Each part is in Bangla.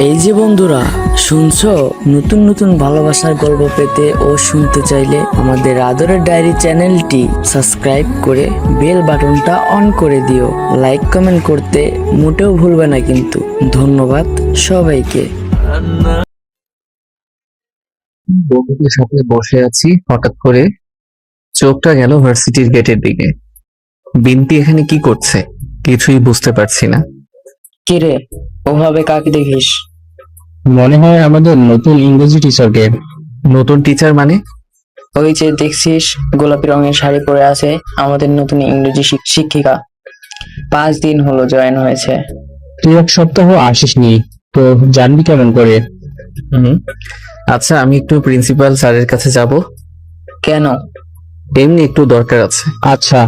এই যে বন্ধুরা, শুনছো? নতুন নতুন ভালোবাসার গল্প পেতে ও শুনতে চাইলে আমাদের আদরের ডায়েরি চ্যানেলটি সাবস্ক্রাইব করে বেল বাটনটা অন করে দিও। লাইক কমেন্ট করতে মোটেও ভুলবে না কিন্তু। ধন্যবাদ সবাইকে। বন্ধুদের সাথে বসে আছি, হঠাৎ করে চোখটা গেল ভার্সিটির গেটের দিকে। বিনতি এখানে কি করছে কিছুই বুঝতে পারছি না। কিরে, ওভাবে কাকে দেখিস? মনে হয় আমাদের নতুন ইংরেজি টিচারকে। নতুন টিচার মানে? ওই যে দেখছিস, গোলাপি রঙের শাড়ি পরে আছে, আমাদের নতুন ইংরেজি শিক্ষিকা। 5 দিন হলো জয়েন হয়েছে। তুই এক সপ্তাহ আসিসনি, তো জানবি কেমন করে? হুম, আচ্ছা আমি একটু প্রিন্সিপাল স্যারের কাছে যাব। কেন? এমনি একটু দরকার আছে। আচ্ছা,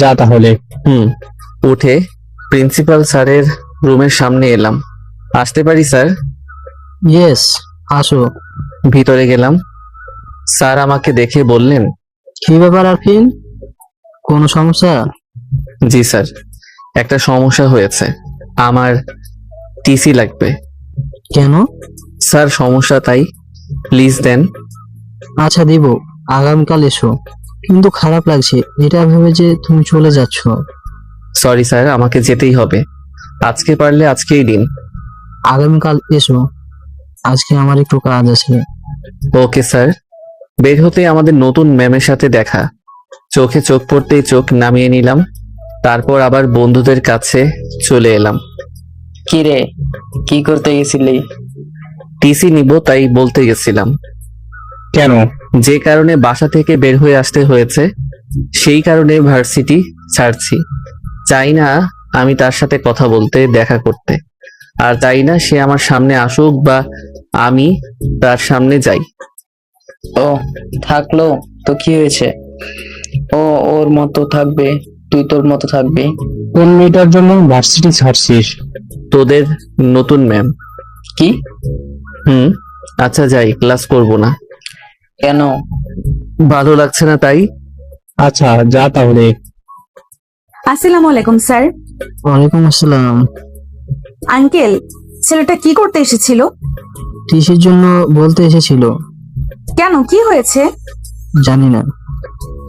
যা তাহলে। উঠে প্রিন্সিপাল স্যারের রুমের সামনে এলাম। আসতে পারি স্যার? ইয়েস, আসো। ভিতরে গেলাম। স্যার আমাকে দেখে বললেন, কি ব্যাপার আরফিন, কোনো সমস্যা? জি স্যার, একটা সমস্যা হয়েছে। আমার টিসি লাগবে। কেন? স্যার সমস্যা তাই, প্লিজ দেন। আচ্ছা দিব, আগামীকাল এসো। কিন্তু খারাপ লাগছে এটা ভেবে যে তুমি চলে যাচ্ছ। সরি স্যার, আমাকে যেতেই হবে। আজকে পারলে আজকেই দিন। আগামীকাল এসো, আজকে আমার একটু কাজ আছে। Okay sir. বের হতেই আমাদের নতুন ম্যামের সাথে দেখা। চোখে চোখ পড়তেই চোখ নামিয়ে নিলাম। তারপর আবার বন্ধুদের কাছে চলে এলাম। কিরে, কি করতে গেছিলি? টিসি নিব তাই বলতে গেছিলাম। কেন? যে কারণে বাসা থেকে বের হয়ে আসতে হয়েছে, সেই কারণে ভার্সিটি ছাড়ছি। চাই না আমি তার সাথে কথা বলতে, দেখা করতে। আর চাই না সে আমার সামনে আসুক বা আমি তার সামনে যাই। ও থাকলো তো কি হয়েছে? ও ওর মতো থাকবে, তুই তোর মতো থাকবি। কোন মেয়েটার জন্য ভার্সিটি ছাড়ছিস? তোদের নতুন ম্যাম। কি? আচ্ছা যাই, ক্লাস করব না। কেন? ভালো লাগছে না তাই। আচ্ছা, যা তাহলে। আসসালামু আলাইকুম স্যার। ওয়ালাইকুম আসসালাম। আঙ্কেল, ছেলেটা কি করতে এসেছিল? টিসির জন্য বলতে এসেছিল। কেন, কি হয়েছে? জানি না,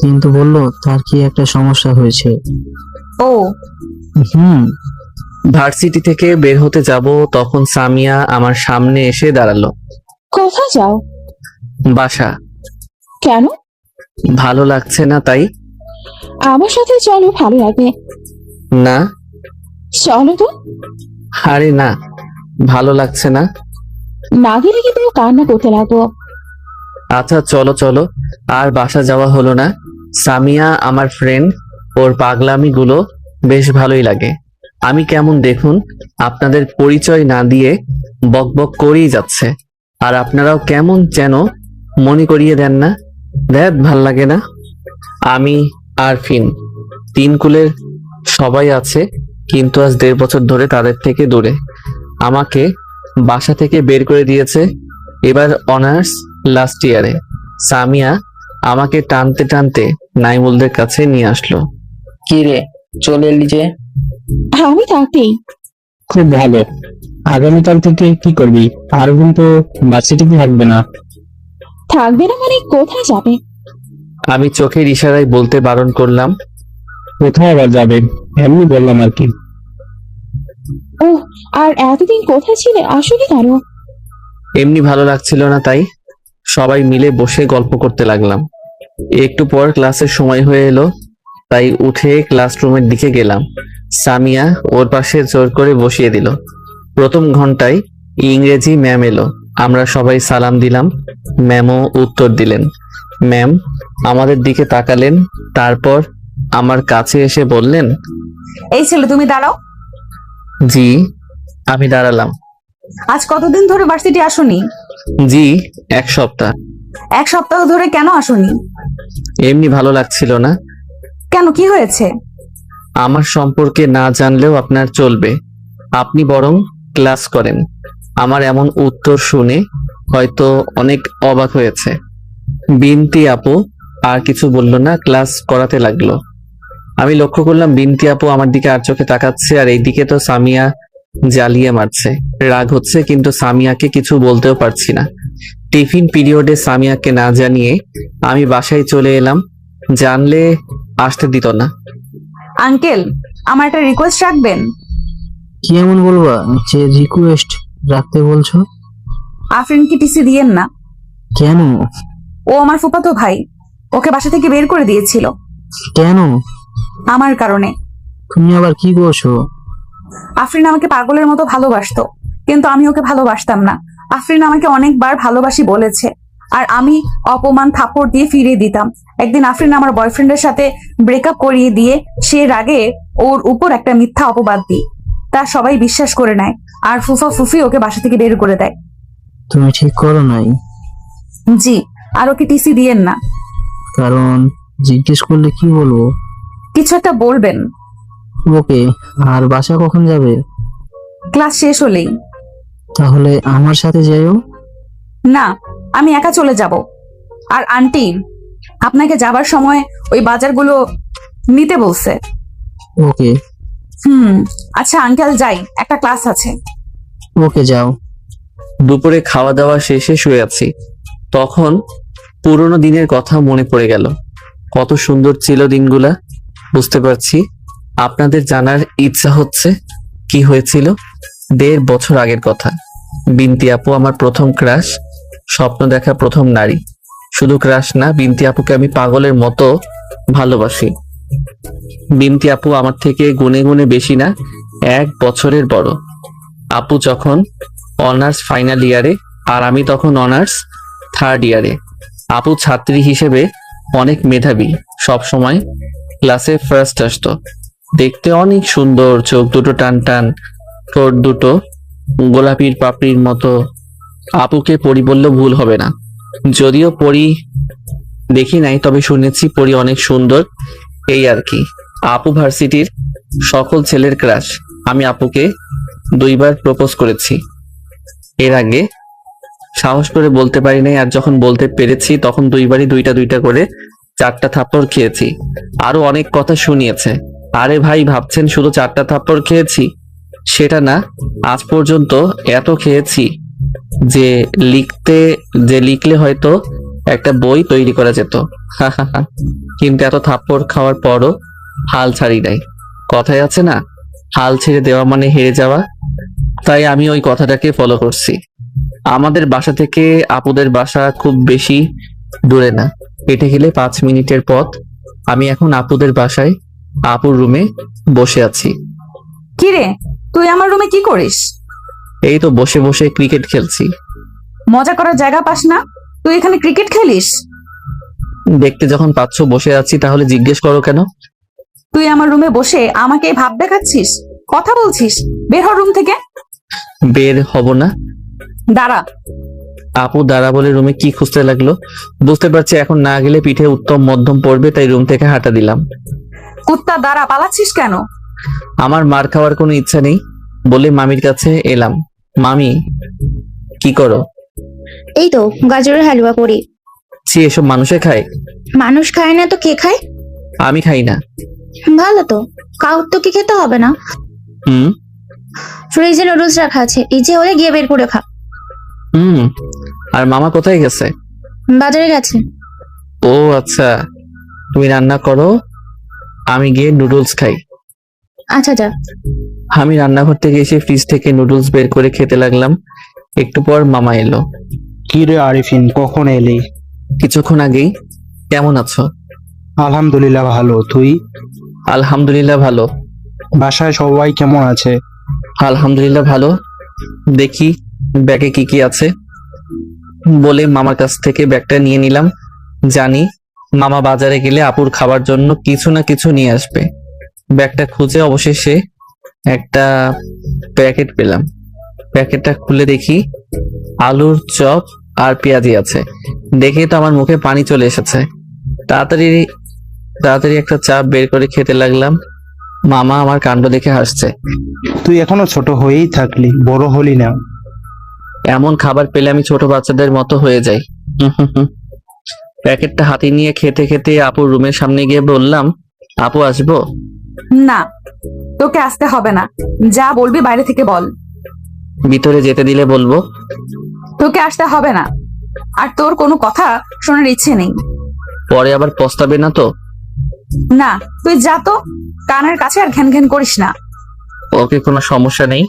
কিন্তু বললো তার কি একটা সমস্যা হয়েছে। ও হুম। ভার্সিটি থেকে বের হতে যাব, তখন সামিয়া আমার সামনে এসে দাঁড়ালো। কোথায় যাও? বাসা। কেন? ভালো লাগছে না তাই। আমার সাথে চলো, ভালো লাগবে। না। চলো তো। আরে না, ভালো লাগছে না। না গেলে কিন্তু কান্না করতে লাগবো। আচ্ছা চলো চলো। আর বাসা যাওয়া হলো না। সামিয়া আমার ফ্রেন্ড, ওর পাগলামিগুলো বেশ ভালোই লাগে। আমি কেমন দেখুন, আপনাদের পরিচয় না দিয়ে বক বক করেই যাচ্ছে। আর আপনারাও কেমন যেন মনে করিয়ে দেন না। দেখ, ভাল লাগে না। আমি আরফিন, 3 কুলের সবাই আছে, কিন্তু আজ 1.5 বছর ধরে তাদের থেকে দূরে। আমাকে বাসা থেকে বের করে দিয়েছে এবার অনার্স লাস্ট ইয়ারে। সামিয়া আমাকে টানতে টানতে নাইমুলদের কাছে নিয়ে আসলো। কি রে, চলে এলি যে? আমি থাকতেই। খুব ভালো। আগামীকাল থেকে কি করবি? আর কিন্তু ভার্সিটিতে থাকবে না। থাকবে না মানে কোথায় যাবে? আমি চোখের ইশারায় বলতে বারণ করলাম। কোথায় আবার যাবে, এমনি বললাম আর কি। ও, আর এতদিন কোথায় ছিলে আসলে কেন? এমনি ভালো লাগছিল না তাই। সবাই মিলে বসে গল্প করতে লাগলাম। একটু পর ক্লাসের সময় হয়ে এলো, তাই উঠে ক্লাসরুমের দিকে গেলাম। সামিয়া ওর পাশে জোর করে বসিয়ে দিল। প্রথম ঘন্টায় ইংরেজি ম্যাম এলো। আমরা সবাই সালাম দিলাম। ম্যামও উত্তর দিলেন। ম্যাম আমাদের দিকে তাকালেন, তারপর আমার কাছে এসে বললেন, এই ছেলে, তুমি দাঁড়াও। জি। আমি দাঁড়ালাম। আজ কতদিন ধরে ভার্সিটি আসোনি? জি, 1 সপ্তাহ। 1 সপ্তাহ ধরে কেন আসোনি? এমনি ভালো লাগছিল না। কেন, কি হয়েছে? আমার সম্পর্কে না জানলেও আপনার চলবে, আপনি বরং ক্লাস করেন। আমার এমন উত্তর শুনে হয়তো অনেক অবাক হয়েছে। বিনতি আপু আর কিছু বলল না, ক্লাস করাতে লাগলো। আমি লক্ষ্য করলাম বিনতি আপু আমার দিকে আর চোখে তাকাচ্ছে, আর এইদিকে তো সামিয়া জ্বালিয়ে মারছে। রাগ হচ্ছে কিন্তু সামিয়াকে কিছু বলতেও পারছি না। টিফিন পিরিয়ডে সামিয়াকে না জানিয়ে আমি বাসায় চলে এলাম। জানলে আসতে দিত না। আঙ্কেল, আমার একটা রিকোয়েস্ট রাখবেন? কি এমন বলবা যে রিকোয়েস্ট রাখতে বলছো? আফরিনকে টিসি দিয়েন না। কেন? ও আমার ফুফাতো ভাই, ওকে বাসা থেকে বের করে দিয়েছিল কেন? আমার কারণে। তুমি আবার কি করছো? আফরিন আমাকে পাগলের মতো ভালোবাসতো, কিন্তু আমি ওকে ভালোবাসতাম না। আফরিন আমাকে অনেকবার ভালোবাসি বলেছে, আর আমি অপমান থাপ্পড় দিয়ে ফিরিয়ে দিতাম। একদিন আফরিন আমার বয়ফ্রেন্ডের সাথে ব্রেকআপ করিয়ে দিয়ে সে রাগে ওর উপর একটা মিথ্যা অপবাদ দিই। তা সবাই বিশ্বাস করে নেয়, আর ফুফা ফুফি ওকে বাসা থেকে বের করে দেয়। তুমি ঠিক করো নাই? জি, আর ওকে টিসি দিয়েন না। কারণ জিজ্ঞেস করলে কি বলবো? কিছু একটা বলবেন। ওকে, আর বাসা কখন যাবে? ক্লাস শেষ হলেই। তাহলে আমার সাথে যাইও। না, আমি একা চলে যাব। আর আন্টি আপনাকে যাবার সময় ওই বাজারগুলো নিতে বলছে। ওকে। আচ্ছা আঙ্কেল, যাই, একটা ক্লাস আছে। ওকে, যাও। দুপুরে খাওয়া দাওয়া শেষে শুয়ে আছি, তখন পুরোনো দিনের কথা মনে পড়ে গেল। কত সুন্দর ছিল দিনগুলা। বুঝতে পারছি আপনাদের জানার ইচ্ছা হচ্ছে কি হয়েছিল। 1.5 বছর আগের কথা। বিনতি আপু আমার প্রথম ক্রাশ, স্বপ্ন দেখা প্রথম নারী। শুধু ক্রাশ না, বিনতি আপুকে আমি পাগলের মতো ভালোবাসি। বিনতি আপু আমার থেকে গুণে গুণে বেশি না, 1 বছরের বড়। আপু যখন অনার্স ফাইনাল ইয়ারে আর আমি তখন অনার্স 3rd ইয়ারে। আপু ছাত্রী হিসেবে অনেক মেধাবী, সব সময় ক্লাসে ফার্স্ট আসতো। দেখতে অনেক সুন্দর, চোখ দুটো টান টান, ঠোঁট দুটো গোলাপির পাপড়ির মতো। আপুকে পরি বললেও ভুল হবে না, যদিও পরি দেখি নাই, তবে শুনেছি পরি অনেক সুন্দর, এই আর কি। আপু ভার্সিটির সকল ছেলের ক্রাশ। আমি আপুকে 2 বার প্রপোজ করেছি। এর আগে সাহস করে বলতে পারি নাই, আর যখন বলতে পেরেছি তখন 2 বারই দুইটা করে 4টা থাপ্পড় খেয়েছি। আরো অনেক কথা শুনিয়েছে। আরে ভাই, ভাবছেন শুধু 4টা থাপ্পড় খেয়েছি? সেটা না, আজ পর্যন্ত এত খেয়েছি যে লিখলে হয়তো একটা বই তৈরি করা যেত। কিন্তু এত থাপ্পড় খাওয়ার পরও হাল ছাড়ি নাই। কথায় আছে না, হাল ছেড়ে দেওয়া মানে হেরে যাওয়া। তাই আমি ওই কথাটাকে ফলো করছি। আমাদের বাসা থেকে আপুদের বাসা খুব বেশি দূরে না, হেঁটে গেলে 5 মিনিটের পথ। আমি এখন আপুদের বাসায় আপুর রুমে বসে আছি। কি রে, তুই আমার রুমে কি করিস? এই তো বসে বসে ক্রিকেট খেলছি। মজা করার জায়গা পাস না? তুই এখানে ক্রিকেট খেলিস? দেখতে যখন পাচ্ছ বসে আছি, তাহলে জিজ্ঞেস করো কেন? তুই আমার রুমে বসে আমাকে ভাব দেখাচ্ছিস, কথা বলছিস? বের হ রুম থেকে। বের হব না। দাঁড়া। আপু দাঁড়া বলে রুমে কি খুঁজতে লাগলো। বুঝতে পারছি এখন না গেলে পিঠে উত্তম মধ্যম পড়বে, তাই রুম থেকে হাঁটা দিলাম। কুত্তা, দাঁড়া, পালাচ্ছিস কেন? আমার মার খাওয়ার কোনো ইচ্ছা নেই বলে মামির কাছে এলাম। মামি, কি করো? এই তো গাজরের হালুয়া করি। ছি, এসব মানুষে খায়? মানুষ খায় না তো কে খায়? আমি খাই না। ভালো তো, কাউ তো কি খেতে হবে না। হুম ফ্রিজে নুডলস রাখা আছে, ইচ্ছে হলে গিয়ে বের করে খা। হুম আর মামা কোথায় গেছে? বাজারে গেছে। ও আচ্ছা, তুমি রান্না করো, আমি গিয়ে নুডলস খাই। আচ্ছা যা। আমি রান্নাঘর থেকে এসে ফ্রিজ থেকে নুডলস বের করে খেতে লাগলাম। একটু পর মামা এলো। কি রে আরিফিন, কখন এলি? কিছুক্ষণ আগেই। কেমন আছো? আলহামদুলিল্লাহ ভালো, তুই? আলহামদুলিল্লাহ ভালো। বাসায় সবাই কেমন আছে? আলহামদুলিল্লাহ ভালো। দেখি ব্যাগে কি কি আছে বলে মামার কাছ থেকে ব্যাগটা নিয়ে নিলাম। জানি মামা বাজারে গেলে আপুর খাবার জন্য কিছু না কিছু নিয়ে আসবে। ব্যাগটা খুঁজে অবশেষে একটা প্যাকেট পেলাম। প্যাকেটটা খুলে দেখি আলুর চপ আর পেঁয়াজি আছে। দেখে তো আমার মুখে পানি চলে এসেছে। তাড়াতাড়ি তাড়াতাড়ি একটা চাপ বের করে খেতে লাগলাম। মামা আমার কাণ্ড দেখে হাসছে। তুই এখনো ছোট হয়েই থাকলি, বড় হলি না। এমন খাবার পেলে আমি ছোট বাচ্চাদের মতো হয়ে যাই। প্যাকেটটা হাতে নিয়ে খেতে খেতে আপুর রুমের সামনে গিয়ে বললাম, আপু আসবো? না, তোকে আসতে হবে না। যা বলবি বাইরে থেকে বল। ভিতরে যেতে দিলে বলবো। তোকে আসতে হবে না, আর তোর কোনো কথা শোনার ইচ্ছে নেই। পরে আবার পস্তাবে না তো? না, তুই যা তো, কানের কাছে আর ঘ্যান ঘ্যান করিস না। ওকে, কোনো সমস্যা নেই।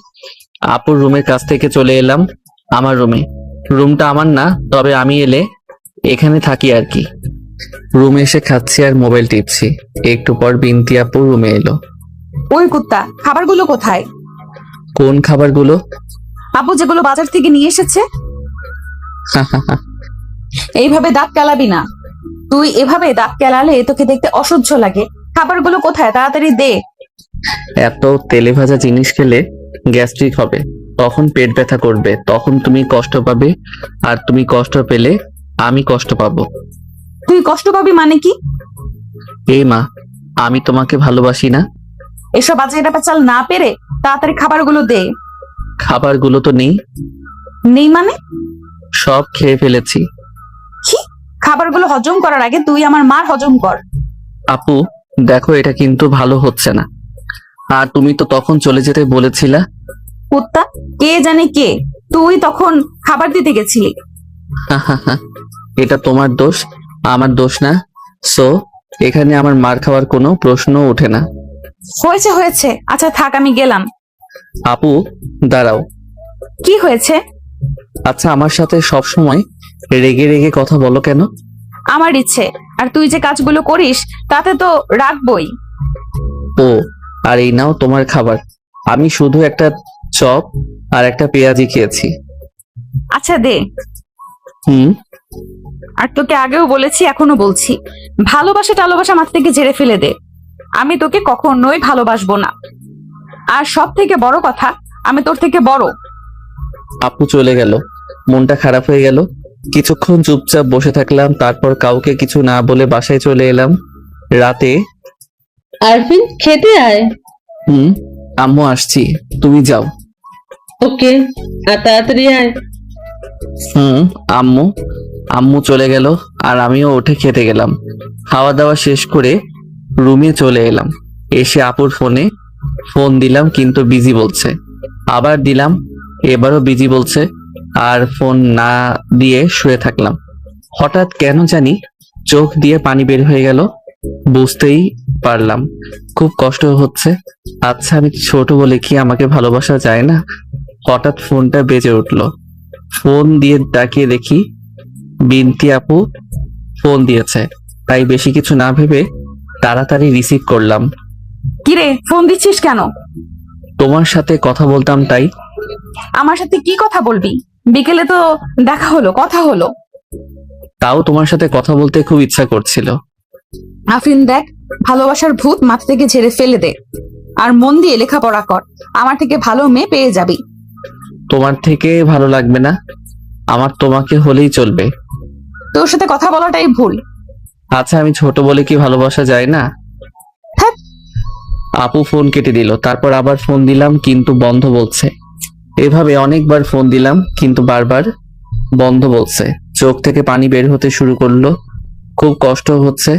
আপুর রুমের কাছ থেকে চলে এলাম আমার রুমে। রুমটা আমার না, তবে আমি এলে এখানে থাকি আর কি। রুমে এসে খাচ্ছি আর মোবাইল টিপছি। একটু পর বিনতি আপু রুমে এলো। ওই কুত্তা, খাবারগুলো কোথায়? কোন খাবারগুলো? আপু যেগুলো বাজার থেকে নিয়ে এসেছে। এইভাবে দাঁত কেলাবি না। তুই এভাবে দাঁত কেলালে তোকে দেখতে অসহ্য লাগে। খাবারগুলো কোথায়, তাড়াতাড়ি দে। এত তেলে ভাজা জিনিস খেলে গ্যাস্ট্রিক হবে, তখন পেট ব্যথা করবে, তখন তুমি কষ্ট পাবে, আর তুমি কষ্ট পেলে আমি কষ্ট পাবো। তুই কষ্ট পাবি মানে কি? এই মা, আমি তোমাকে ভালোবাসি না। এসব বাজে চাল না পেরে তাড়াতাড়ি খাবারগুলো দে। খাবারগুলো তো নেই। নেই মানে? সব খেয়ে ফেলেছি। কি? খাবারগুলো হজম করার আগে তুই আমার মার হজম কর। আপু দেখো, এটা কিন্তু ভালো হচ্ছে না। আর তুমি তো তখন চলে যেতে বলেছিলা। কুত্তা, কে জানে কে, তুই তখন খাবার দিতে গেছিলি। এটা তোমার দোষ, আমার দোষ না। সো এখানে আমার মার খাওয়ার কোনো প্রশ্ন ওঠে না। হয়েছে হয়েছে, আচ্ছা থাক, আমি গেলাম। আপু দাঁড়াও। কি হয়েছে? আচ্ছা, আমার সাথে সব সময় রেগে রেগে কথা বলো কেন? আমার ইচ্ছে, আর তুই যে কাজগুলো করিস তাতে তো রাখবই। ও, আর এই নাও তোমার খাবার। আমি শুধু একটা চপ আর একটা পেঁয়াজি খেয়েছি। আচ্ছা দে। হুম। আর তোকে আগেও বলেছি, এখনো বলছি, ভালোবাসা মাথা থেকে ঝেড়ে ফেলে দে। আমি তোকে কখনোই ভালোবাসবো না। আর সব থেকে বড় কথা, আমি তোর থেকে বড়। আপু চলে গেল, মনটা খারাপ হয়ে গেল। কিছুক্ষণ চুপচাপ বসে থাকলাম, তারপর কাউকে কিছু না বলে বাসায় চলে এলাম। রাতে আরফিন, খেতে আয়। হুম, আম্মু আসছি, তুমি যাও। ওকে, আর তাড়াতাড়ি আয়। হুম। আম্মু আম্মু চলে গেল, আর আমিও উঠে খেতে গেলাম। খাওয়া দাওয়া শেষ করে রুমে চলে এলাম। এসে আপুর ফোনে ফোন দিলাম, কিন্তু বিজি বলছে। আবার দিলাম, এবারও বিজি বলছে। আর ফোন না দিয়ে শুয়ে থাকলাম। হঠাৎ কেন জানি চোখ দিয়ে পানি বের হয়ে গেল। বুঝতেই পারলাম খুব কষ্ট হচ্ছে। আচ্ছা, আমি ছোট বলে কি আমাকে ভালোবাসা যায় না? হঠাৎ ফোনটা বেজে উঠলো। ফোন দিয়ে তাকিয়ে দেখি বিনতি আপু ফোন দিয়েছে। তাই বেশি কিছু না ভেবে তাড়াতাড়ি রিসিভ করলাম। কিরে, ফোন দিচ্ছিস কেন? তোমার সাথে কথা বলতাম তাই। আমার সাথে কি কথা বলবি? বিকেলে তো দেখা হলো, কথা হলো। তাও তোমার সাথে কথা বলতে খুব ইচ্ছা করছিল। আফরিন দেখ, ভালোবাসার ভূত মাথা থেকে ঝেড়ে ফেলে দে, আর মন দিয়ে লেখাপড়া কর। আমার থেকে ভালো মেয়ে পেয়ে যাবি। তোমার থেকে ভালো লাগবে না, আমার তোমাকে হলেই চলবে। তোর সাথে কথা বলাটাই ভুল। আচ্ছা, আমি ছোট বলে কি ভালোবাসা যায় না? ধ্যাৎ। আপু ফোন কেটে দিল, তারপর আবার ফোন দিলাম, কিন্তু বন্ধ বলছে। এভাবে অনেকবার ফোন দিলাম, কিন্তু বারবার বন্ধ বলছে। চোখ থেকে পানি বের হতে শুরু করলো। খুব কষ্ট হচ্ছে।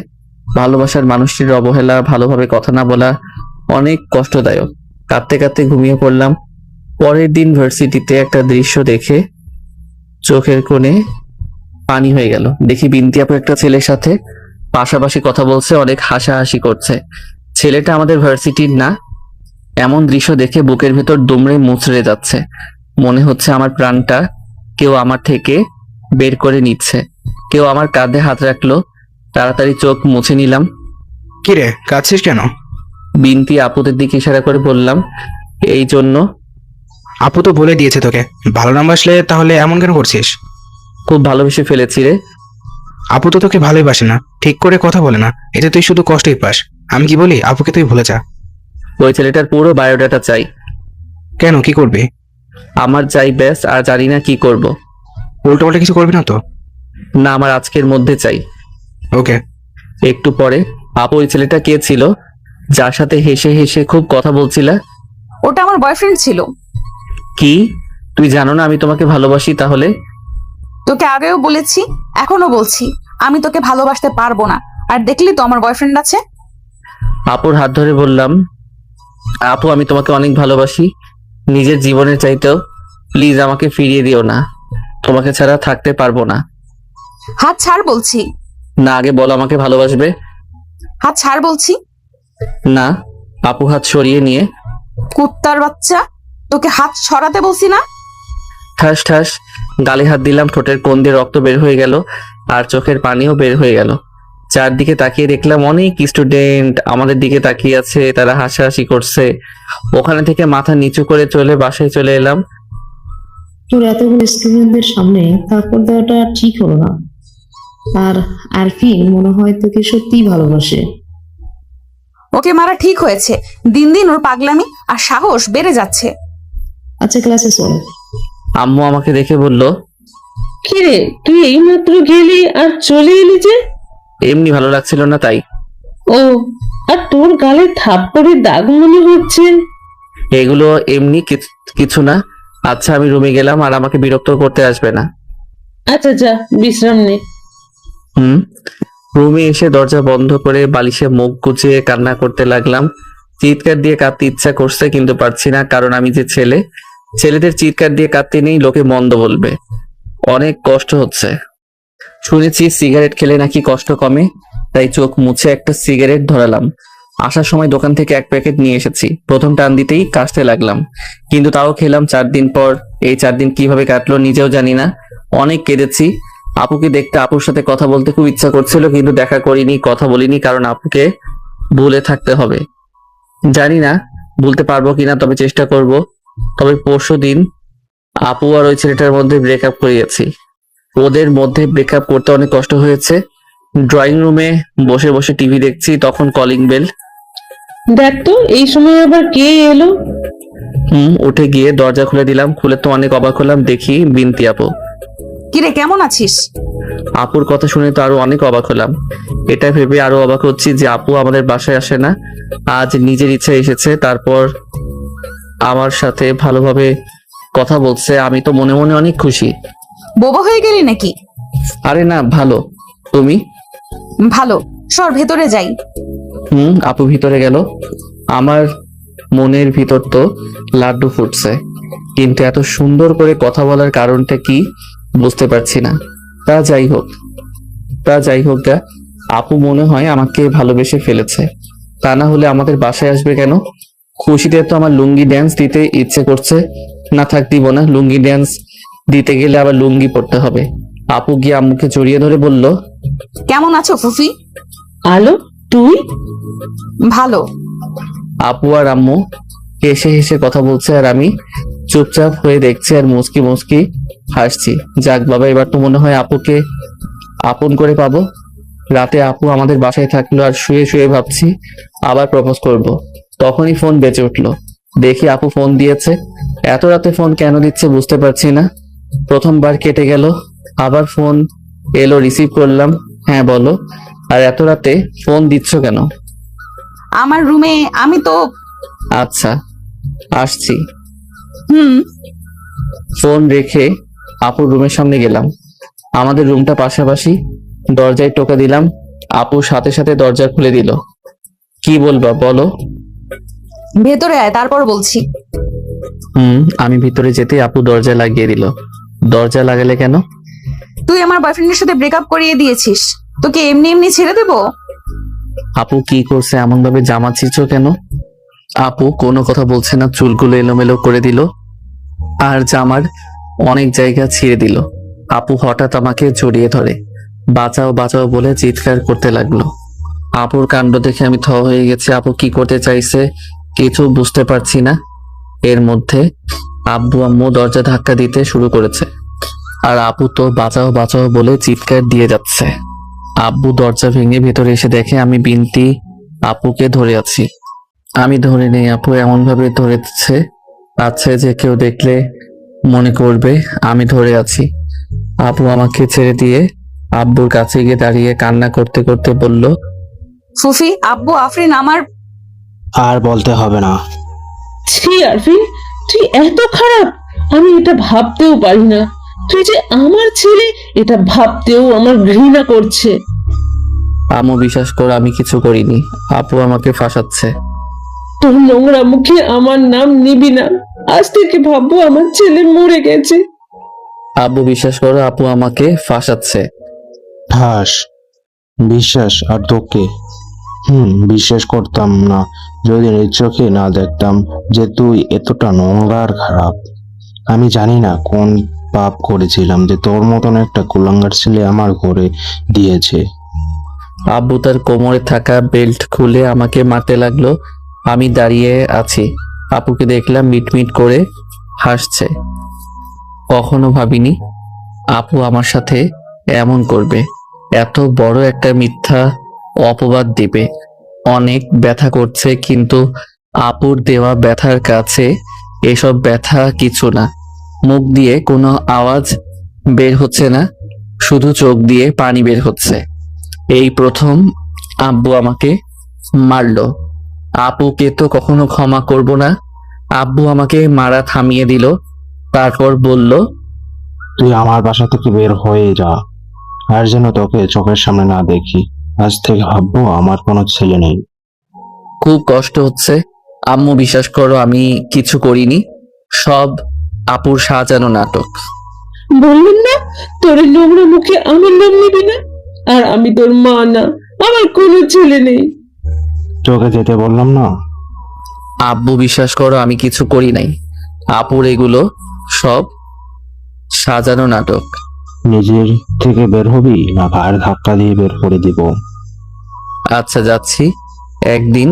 ভালোবাসার মানুষটির অবহেলা, ভালোভাবে কথা না বলা অনেক কষ্টদায়ক। কাঁদতে কাঁদতে ঘুমিয়ে পড়লাম। পরের দিন ভার্সিটিতে একটা দৃশ্য দেখে চোখের কোণে পানি হয়ে গেল। দেখি বিনতি আপু একটা ছেলের সাথে পাশাপাশি কথা বলছে, অনেক হাসাহাসি করছে। ছেলেটা আমাদের ভার্সিটির না। এমন দৃশ্য দেখে বুকের ভেতর দুমড়ে মুচড়ে যাচ্ছে। মনে হচ্ছে আমার প্রাণটা কেউ আমার থেকে বের করে নিচ্ছে। কেউ আমার কাঁধে হাত রাখলো। তাড়াতাড়ি চোখ মুছে নিলাম। কিরে, কাঁদছিস কেন? বিনতি আপুদের দিকে ইশারা করে বললাম, এই জন্য। আপু তো বলে দিয়েছে তোকে ভালো না বাসলে তাহলে এমন কেন করছিস? খুব ভালোবেসে ফেলেছি রে। আপু তো তোকে ভালোই বাসে না, ঠিক করে কথা বলে না, এতে তুই শুধু কষ্টই পাস। আমি কি বলি, আপুকে তুই ভুলে যা। ওই ছেলেটার পুরো বায়োডাটা চাই। কেন, কি করবি? আমার চাই ব্যাস, আর জানি না কি করব। উল্টো পাল্টা কিছু করবি না তো? না, আমার আজকের মধ্যে চাই। ওকে। একটু পরে, আপু ওই ছেলেটা কে ছিল যার সাথে হেসে হেসে খুব কথা বলছিলা? ওটা আমার বয়ফ্রেন্ড ছিল। কি, তুই জানো না আমি তোমাকে ভালোবাসি? তাহলে তোকে আগেও বলেছি, এখনো বলছি, আমি তোকে ভালোবাসতে পারবো না। আর দেখলি তো আমার বয়ফ্রেন্ড আছে। আপুর হাত ধরে বললাম, আপু আমি তোমাকে অনেক ভালোবাসি, নিজের জীবনের চাইতেও। প্লিজ আমাকে ফিরিয়ে দিও না, তোমাকে ছাড়া থাকতে পারবো না। হাত ছাড় বলছি। না, আগে বলো আমাকে ভালোবাসবে। হাত ছাড় বলছি। না। আপু হাত সরিয়ে নিয়ে কুত্তার বাচ্চা, তোকে হাত সরাতে বলছি না? ঠাস ঠাস গালে হাত দিলাম, ঠোঁটের কোণ দিয়ে রক্ত বের হয়ে গেল আর চোখের পানিও বের হয়ে গেল। চারদিকে তাকিয়ে দেখলাম অনেক স্টুডেন্ট আমাদের দিকে তাকিয়ে আছে, তারা হাসাহাসি করছে। ওখানে থেকে মাথা নিচু করে চলে বাসায় চলে এলাম। তোর এতগুলো স্টুডেন্টদের সামনে থাপ্পড় দেওয়াটা ঠিক হলো না। আর আরফিন মনে হয় তোকে সত্যিই ভালোবাসে। ওকে মারা ঠিক হয়েছে, দিন দিন ওর পাগলামি আর সাহস বেড়ে যাচ্ছে। আচ্ছা ক্লাসে চল। আম্মু আমাকে দেখে বলল, কিরে তুই এইমাত্র গেলি আর চলে এলি যে? এমনি ভালো লাগছিল না তাই। ও, আর তোর গালে থাপ্পড়ের দাগ মনে হচ্ছে। এগুলো এমনি কিছু না। আচ্ছা আমি রুমে গেলাম, আর আমাকে বিরক্ত করতে আসবে না। আচ্ছা যা বিশ্রাম নে। রুমে এসে দরজা বন্ধ করে বালিশে মুখ গুজে কান্না করতে লাগলাম। চিৎকার দিয়ে কাঁদতে ইচ্ছা করছে কিন্তু পারছি না, কারণ আমি যে ছেলে। ছেলেদের চিৎকার দিয়ে কাঁদতে নেই, লোকে মন্দ বলবে। অনেক কষ্ট হচ্ছে। শুনেছি সিগারেট খেলে নাকি কষ্ট কমে, তাই চোখ মুছে একটা সিগারেট ধরালাম। আসার সময় দোকান থেকে এক প্যাকেট নিয়ে এসেছি। প্রথম টান দিতেই কাশতে লাগলাম, কিন্তু তাও খেলাম। 4 দিন পর। এই 4 দিন কিভাবে কাটলো নিজেও জানি না। অনেক কেঁদেছি। আপুকে দেখতে, আপুর সাথে কথা বলতে খুব ইচ্ছা করছিল, কিন্তু দেখা করিনি, কথা বলিনি, কারণ আপুকে ভুলে থাকতে হবে। জানি না ভুলতে পারবো কিনা, তবে চেষ্টা করব। তবে পরশুদিন আপু আর ওই ছেলেটার মধ্যে ব্রেকআপ করিয়েছি। ওদের মধ্যে ব্রেকআপ করতে অনেক কষ্ট হয়েছে। ড্রয়িং রুমে বসে বসে টিভি দেখছি, তখন কলিং বেল। দেখ তো এই সময় আবার কে এলো। উঠে গিয়ে দরজা খুলে দিলাম। খুলে তো অনেক অবাক হলাম, দেখি বিনতি আপু। কিরে কেমন আছিস? আপুর কথা শুনে তো আরো অনেক অবাক হলাম। এটা ভেবে আরো অবাক হচ্ছি যে আপু আমাদের বাসায় আসে না, আজ নিজের ইচ্ছা এসেছে। তারপর আমার সাথে ভালোভাবে কথা বলছে। আমি তো মনে মনে অনেক খুশি। বোবা হয়ে গেলি নাকি? আরে না, ভালো। তুমি? ভালো। সর ভেতরে যাই। আপু ভিতরে গেল। আমার মনের ভিতর তো লাড্ডু ফুটছে, কিন্তু এত সুন্দর করে কথা বলার কারণটা কি বুঝতে পারছি না। তা যাই হোক গা, আপু মনে হয় আমাকে ভালোবেসে ফেলেছে। তা না হলে আমাদের বাসায় আসবে কেন? খুশিতে তো আমার লুঙ্গি ড্যান্স দিতে ইচ্ছে করছে। না থাক, দিব না। লুঙ্গি ড্যান্স দিতে গেলে আবার লুঙ্গি পড়তে হবে। আপু গিয়ে আম্মুকে জড়িয়ে ধরে বলল, কেমন আছো ফুফি? আলো তুই? ভালো। আপু আর আম্মু হেসে হেসে কথা বলছে, আর আমি চুপচাপ হয়ে দেখছি আর মুচকি মুচকি হাসছি। যাক বাবা, এবার তো মনে হয় আপুকে আপন করে পাবো। রাতে আপু আমাদের বাসায় থাকলো, আর শুয়ে শুয়ে ভাবছি আবার প্রপোজ করব। তখনই ফোন বেজে উঠলো। দেখি আপু ফোন দিয়েছে। এত রাতে ফোন কেন দিচ্ছে বুঝতে পারছি না। প্রথমবার কেটে গেল, আবার ফোন এলো, রিসিভ করলাম। হ্যাঁ বলো। আর এত রাতে ফোন দিচ্ছ কেন? আমার রুমে আমি তো। আচ্ছা আসছি। হুম। ফোন রেখে আপুর রুমের সামনে গেলাম। আমাদের রুমটা পাশাপাশি। দরজায় টোকা দিলাম। আপু সাথে সাথে দরজা খুলে দিল। কি বলবা বলো? ভেতরে আয়, তারপর বলছি। আমি ভিতরে যেতে আপু দরজা লাগিয়ে দিল। দরজা লাগালে কেন? তুই আমার বয়ফ্রেন্ডের সাথে ব্রেকআপ করিয়ে দিয়েছিস, তোকে এমনি এমনি ছেড়ে দেবো? আপু কি করছে এমন ভাবে জামাচ্ছিস কেন? আপু কোনো কথা বলছে না, চুলগুলো এলোমেলো করে দিল আর জামার অনেক জায়গা ছিঁড়ে দিল। আপু হঠাৎ আমাকে জড়িয়ে ধরে বাঁচাও বাঁচাও বলে চিৎকার করতে লাগলো। আপুর কাণ্ড দেখে আমি থ হয়ে গেছি। আপু কি করতে চাইছে কিছু বুঝতে পারছি না। এর মধ্যে আব্বু আম্মু দরজা ধাক্কা দিতে শুরু করেছে, আর আপু তো বাঁচাও বাঁচাও বলে চিৎকার দিয়ে যাচ্ছে। আব্বু দরজা ভেঙে ভেতরে এসে দেখে আমি বিনতি আপুকে ধরে আছি। আমি ধরে নেই, আপু এমন ভাবে ধরেছে আছে যে কেউ দেখলে মনে করবে আমি ধরে আছি। আপু আমাকে ছেড়ে দিয়ে আব্বুর কাছে গিয়ে দাঁড়িয়ে কান্না করতে করতে বলল, ফুফি, আব্বু, আফরিন আমার। আর বলতে হবে না। ছি আরফিন, তুই এত খারাপ! আমি এটা ভাবতেও পারি না। তুই যে আমার ছেলে এটা ভাবতেও আমার ঘৃণা করছে। আম্মু বিশ্বাস করো আমি কিছু করিনি, আপু আমাকে ফাঁসাচ্ছে। তোর নোংরা মুখে আমার নাম নিবি না। আজ থেকে ভাববো আমার ছেলে মরে গেছে। আব্বু বিশ্বাস করো আপু আমাকে ফাঁসাচ্ছে। ঠাস বিশ্বাস আর তোকে বিশ্বাস করতাম না যদি নিজ চোখে না দেখতাম যে তুই এতটা নোংরা আর খারাপ। আমি জানি না কোন পাপ করেছিলাম যে তোর মতন একটা কুলাঙ্গার ছেলে আমার ঘরে দিয়েছে। আব্বু তার কোমরে থাকা বেল্ট খুলে আমাকে মারতে লাগলো। আমি দাঁড়িয়ে আছি, আপুকে দেখলাম মিটমিট করে হাসছে। কখনো ভাবিনি আপু আমার সাথে এমন করবে, এত বড় একটা মিথ্যা অপবাদ দিবে। অনেক ব্যথা করছে, কিন্তু আপুর দেওয়া ব্যথার কাছে এসব ব্যথা কিছু না। মুখ দিয়ে কোনো আওয়াজ বের হচ্ছে না, শুধু চোখ দিয়ে পানি বের হচ্ছে। এই প্রথম আব্বু আমাকে মারলো। আপুকে তো কখনো ক্ষমা করব না। আব্বু আমাকে মারা থামিয়ে দিল, তারপর বলল, তুই আমার বাসা থেকে বের হয়ে যা, আর যেন তোকে চোখের সামনে না দেখি। আজ থেকে ভাববো আমার কোনো ছেলে নেই। খুব কষ্ট হচ্ছে আম্মু, বিশ্বাস করো আমি কিছু করিনি, সব আপুর সাজানো নাটক। বললাম না তোর এই নোংরা মুখে আমার নাম নিবি না। আর আমি তোর মা না, আমার কোনো ছেলে নেই। তোকে যেতে বললাম না। আব্বু বিশ্বাস করো আমি কিছু করি নাই, আপুর এগুলো সব সাজানো নাটক। নিজের থেকে বের হবি না ঘাড় ধাক্কা দিয়ে বের করে দিব? আচ্ছা যাচ্ছি, একদিন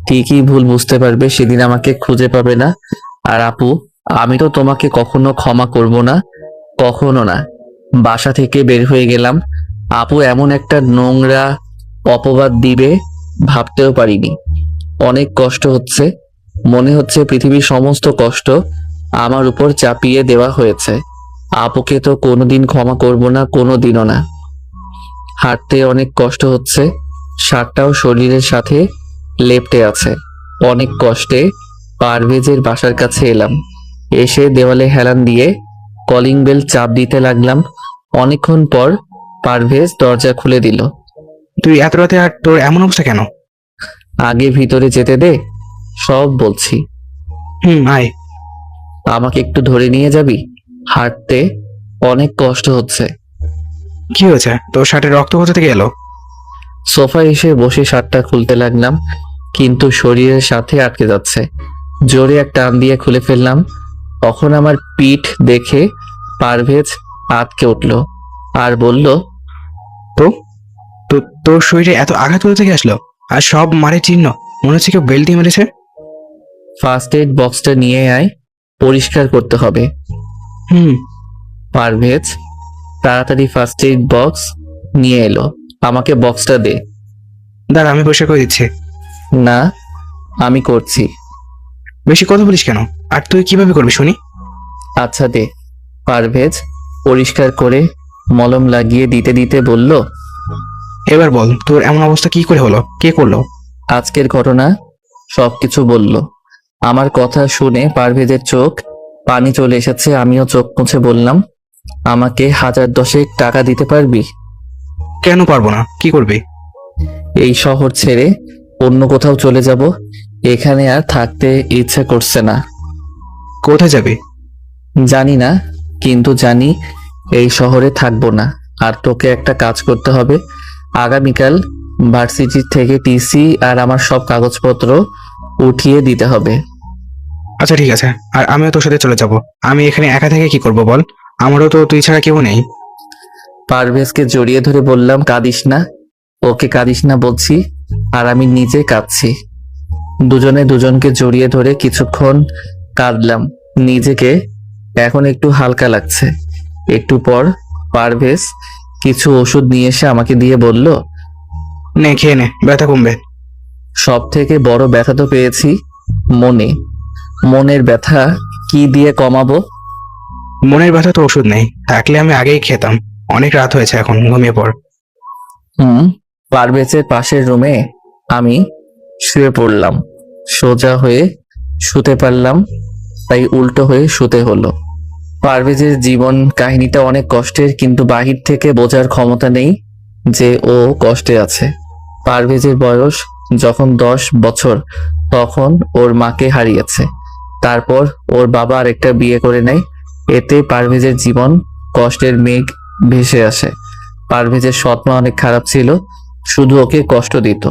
ঠিকই ভুল বুঝতে পারবে, সেদিন আমাকে খুঁজে পাবে না। আর আপু, আমি তো তোমাকে কখনো ক্ষমা করব না, কখনো না। বাসা থেকে বের হয়ে গেলাম, আপু এমন একটা নোংরা অপবাদ দিবে ভাবতেও পারিনি। অনেক কষ্ট হচ্ছে, মনে হচ্ছে পৃথিবীর সমস্ত কষ্ট আমার উপর চাপিয়ে দেওয়া হয়েছে। আপুকে তো কোনোদিন ক্ষমা করব না, কোনোদিনও না। হাঁটতে অনেক কষ্ট হচ্ছে, শার্টটাও শরীরের সাথে লেপ্টে আছে। অনেক কষ্টে পারভেজের বাসার কাছে এলাম। এসে দেওয়ালে হেলান দিয়ে কলিং বেল চাপ দিতে লাগলাম। অনেকক্ষণ পর পারভেজ দরজা খুলে দিল। তুই এত রাতে আর তোর এমন অবস্থা কেন? আগে ভিতরে যেতে দে, সব বলছি। আয়। আমাকে একটু ধরে নিয়ে যাবি? হাঁটতে অনেক কষ্ট হচ্ছে। কি হয়েছে? তোর শার্টে রক্ত কোথা থেকে এলো? সোফায় এসে বসে শার্টটা খুলতে লাগলাম, কিন্তু শরীরের সাথে আটকে যাচ্ছে। জোরে এক টান দিয়ে খুলে ফেললাম। তখন আমার পিঠ দেখে পারভেজ আটকে উঠল আর বলল, তো তোর শরীরে এত আঘাত কোথা থেকে আসলো? আর সব মারে চিহ্ন, মনে হচ্ছে কেউ বেল্ট দিয়ে মেরেছে। ফার্স্ট এড বক্সটা নিয়ে আয়, পরিষ্কার করতে হবে। পারভেজ তাড়াতাড়ি ফার্স্ট এড বক্স নিয়ে এলো। আমাকে বক্সটা দে। দাঁড়া, আমি পরিষ্কার করে দিচ্ছি। না, আমি করছি। বেশি কথা বলিস কেন? আর তুই কিভাবে করবি শুনি? আচ্ছা দে। পারভেজ পরিষ্কার করে মলম লাগিয়ে দিতে দিতে বলল, এবার বল, তোর এমন অবস্থা কি করে হলো? কে করলো? আজকের ঘটনা সবকিছু বলল। আমার কথা শুনে পারভেজের চোখ পানি চলে এসেছে। আমিও চোখ মুছে বললাম, আমাকে 1010 টাকা দিতে পারবি? কেন পারবো না? কি করবি? এই শহর ছেড়ে অন্য কোথাও চলে যাব, এখানে আর থাকতে ইচ্ছে করছে না। কোথায় যাবি? জানি না, কিন্তু জানি এই শহরে থাকবো না। আর তোকে একটা কাজ করতে হবে, আগামীকাল ভার্সিটি থেকে টিসি আর আমার সব কাগজপত্র উঠিয়ে দিতে হবে। আচ্ছা ঠিক আছে, আর আমিও তোর সাথে চলে যাব। আমি এখানে একা থেকে কি করব বল? আমারও তো তুই ছাড়া কেউ নেই। পারভেজকে জড়িয়ে ধরে বললাম, কাঁদিস না। ওকে কাঁদিস না বলছি, আর আমি নিজে কাঁদছি। দুজনে দুজনকে জড়িয়ে ধরে কিছুক্ষণ কাঁদলাম। নিজেকে এখন একটু হালকা লাগছে। একটু পর পারভেজ কিছু ওষুধ নিয়ে এসে আমাকে দিয়ে বলল, নে খেয়ে নে, ব্যথা কমবে। সব থেকে বড় ব্যথা তো পেয়েছি মনের ব্যথা কি দিয়ে কমাবো? মনের ব্যথা তো ওষুধ নেই, থাকলে আমি আগেই খেতাম। অনেক রাত হয়েছে, এখন ঘুমিয়ে পড়। পারভেজের পাশের রুমে আমি শুয়ে পড়লাম। সোজা হয়ে শুতে পারলাম, তাই উল্টো হয়ে শুতে হলো। পারভেজের জীবন কাহিনীটা অনেক কষ্টের, কিন্তু বাহির থেকে বোঝার ক্ষমতা নেই যে ও কষ্টে আছে। পারভেজের বয়স যখন 10 বছর তখন ওর মাকে হারিয়েছে। তারপর ওর বাবা আরেকটা বিয়ে করে নেয়। এতে পারভেজের জীবন কষ্টের মেঘ ভেসে আসে। পারভেজের সৎমা অনেক খারাপ ছিল, শুধু ওকে কষ্ট দিত,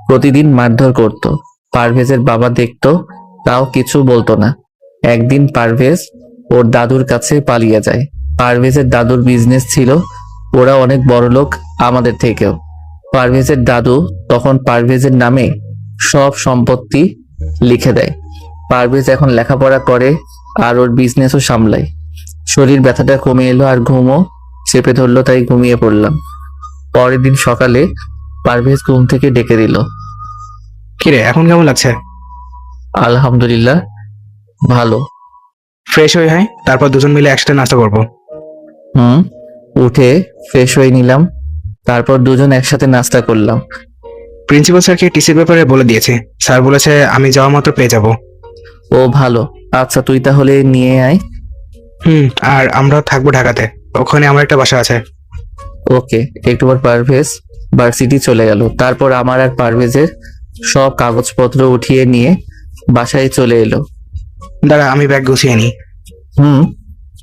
প্রতিদিন মারধর করত। পারভেজের বাবা দেখতো, তাও কিছু বলতো না। একদিন পারভেজ ওর দাদুর কাছে পালিয়ে যায়। পারভেজের দাদুর বিজনেস ছিল, ওরা অনেক বড় লোক আমাদের থেকেও। পারভেজের দাদু তখন পারভেজের নামে সব সম্পত্তি লিখে দেয়। পারভেজ এখন লেখাপড়া করে আর ওর বিজনেসও সামলায়। শরীর ব্যথাটা কমে এলো আর ঘুমও চেপে ধরলো, তাই ঘুমিয়ে পড়লাম। পরের দিন সকালে পারভেজ ঘুম থেকে ডেকে দিল। কিরে, এখন কেমন লাগছে? আলহামদুলিল্লাহ, ভালো। ফ্রেশ হয়ে হয়, তারপর দুজন মিলে একসাথে নাস্তা করবো। উঠে ফ্রেশ হয়ে নিলাম, তারপর দুজন একসাথে নাস্তা করলাম। প্রিন্সিপাল স্যারকে টিসির ব্যাপারে বলে দিয়েছে। স্যার বলেছে আমি যাওয়া মাত্র পেয়ে যাব। ও ভালো, আচ্ছা তুই তাহলে নিয়ে আয়। আর আমরা থাকবো ঢাকাতে, ওখানে আমার একটা বাসা আছে। ওকে। একটু পর পারভেজ ভার্সিটি চলে গেল। তারপর আমার আর পারভেজের সব কাগজপত্র উঠিয়ে নিয়ে বাসায় চলে এলো। দাঁড়া, আমি ব্যাগ গুছিয়ে নিই।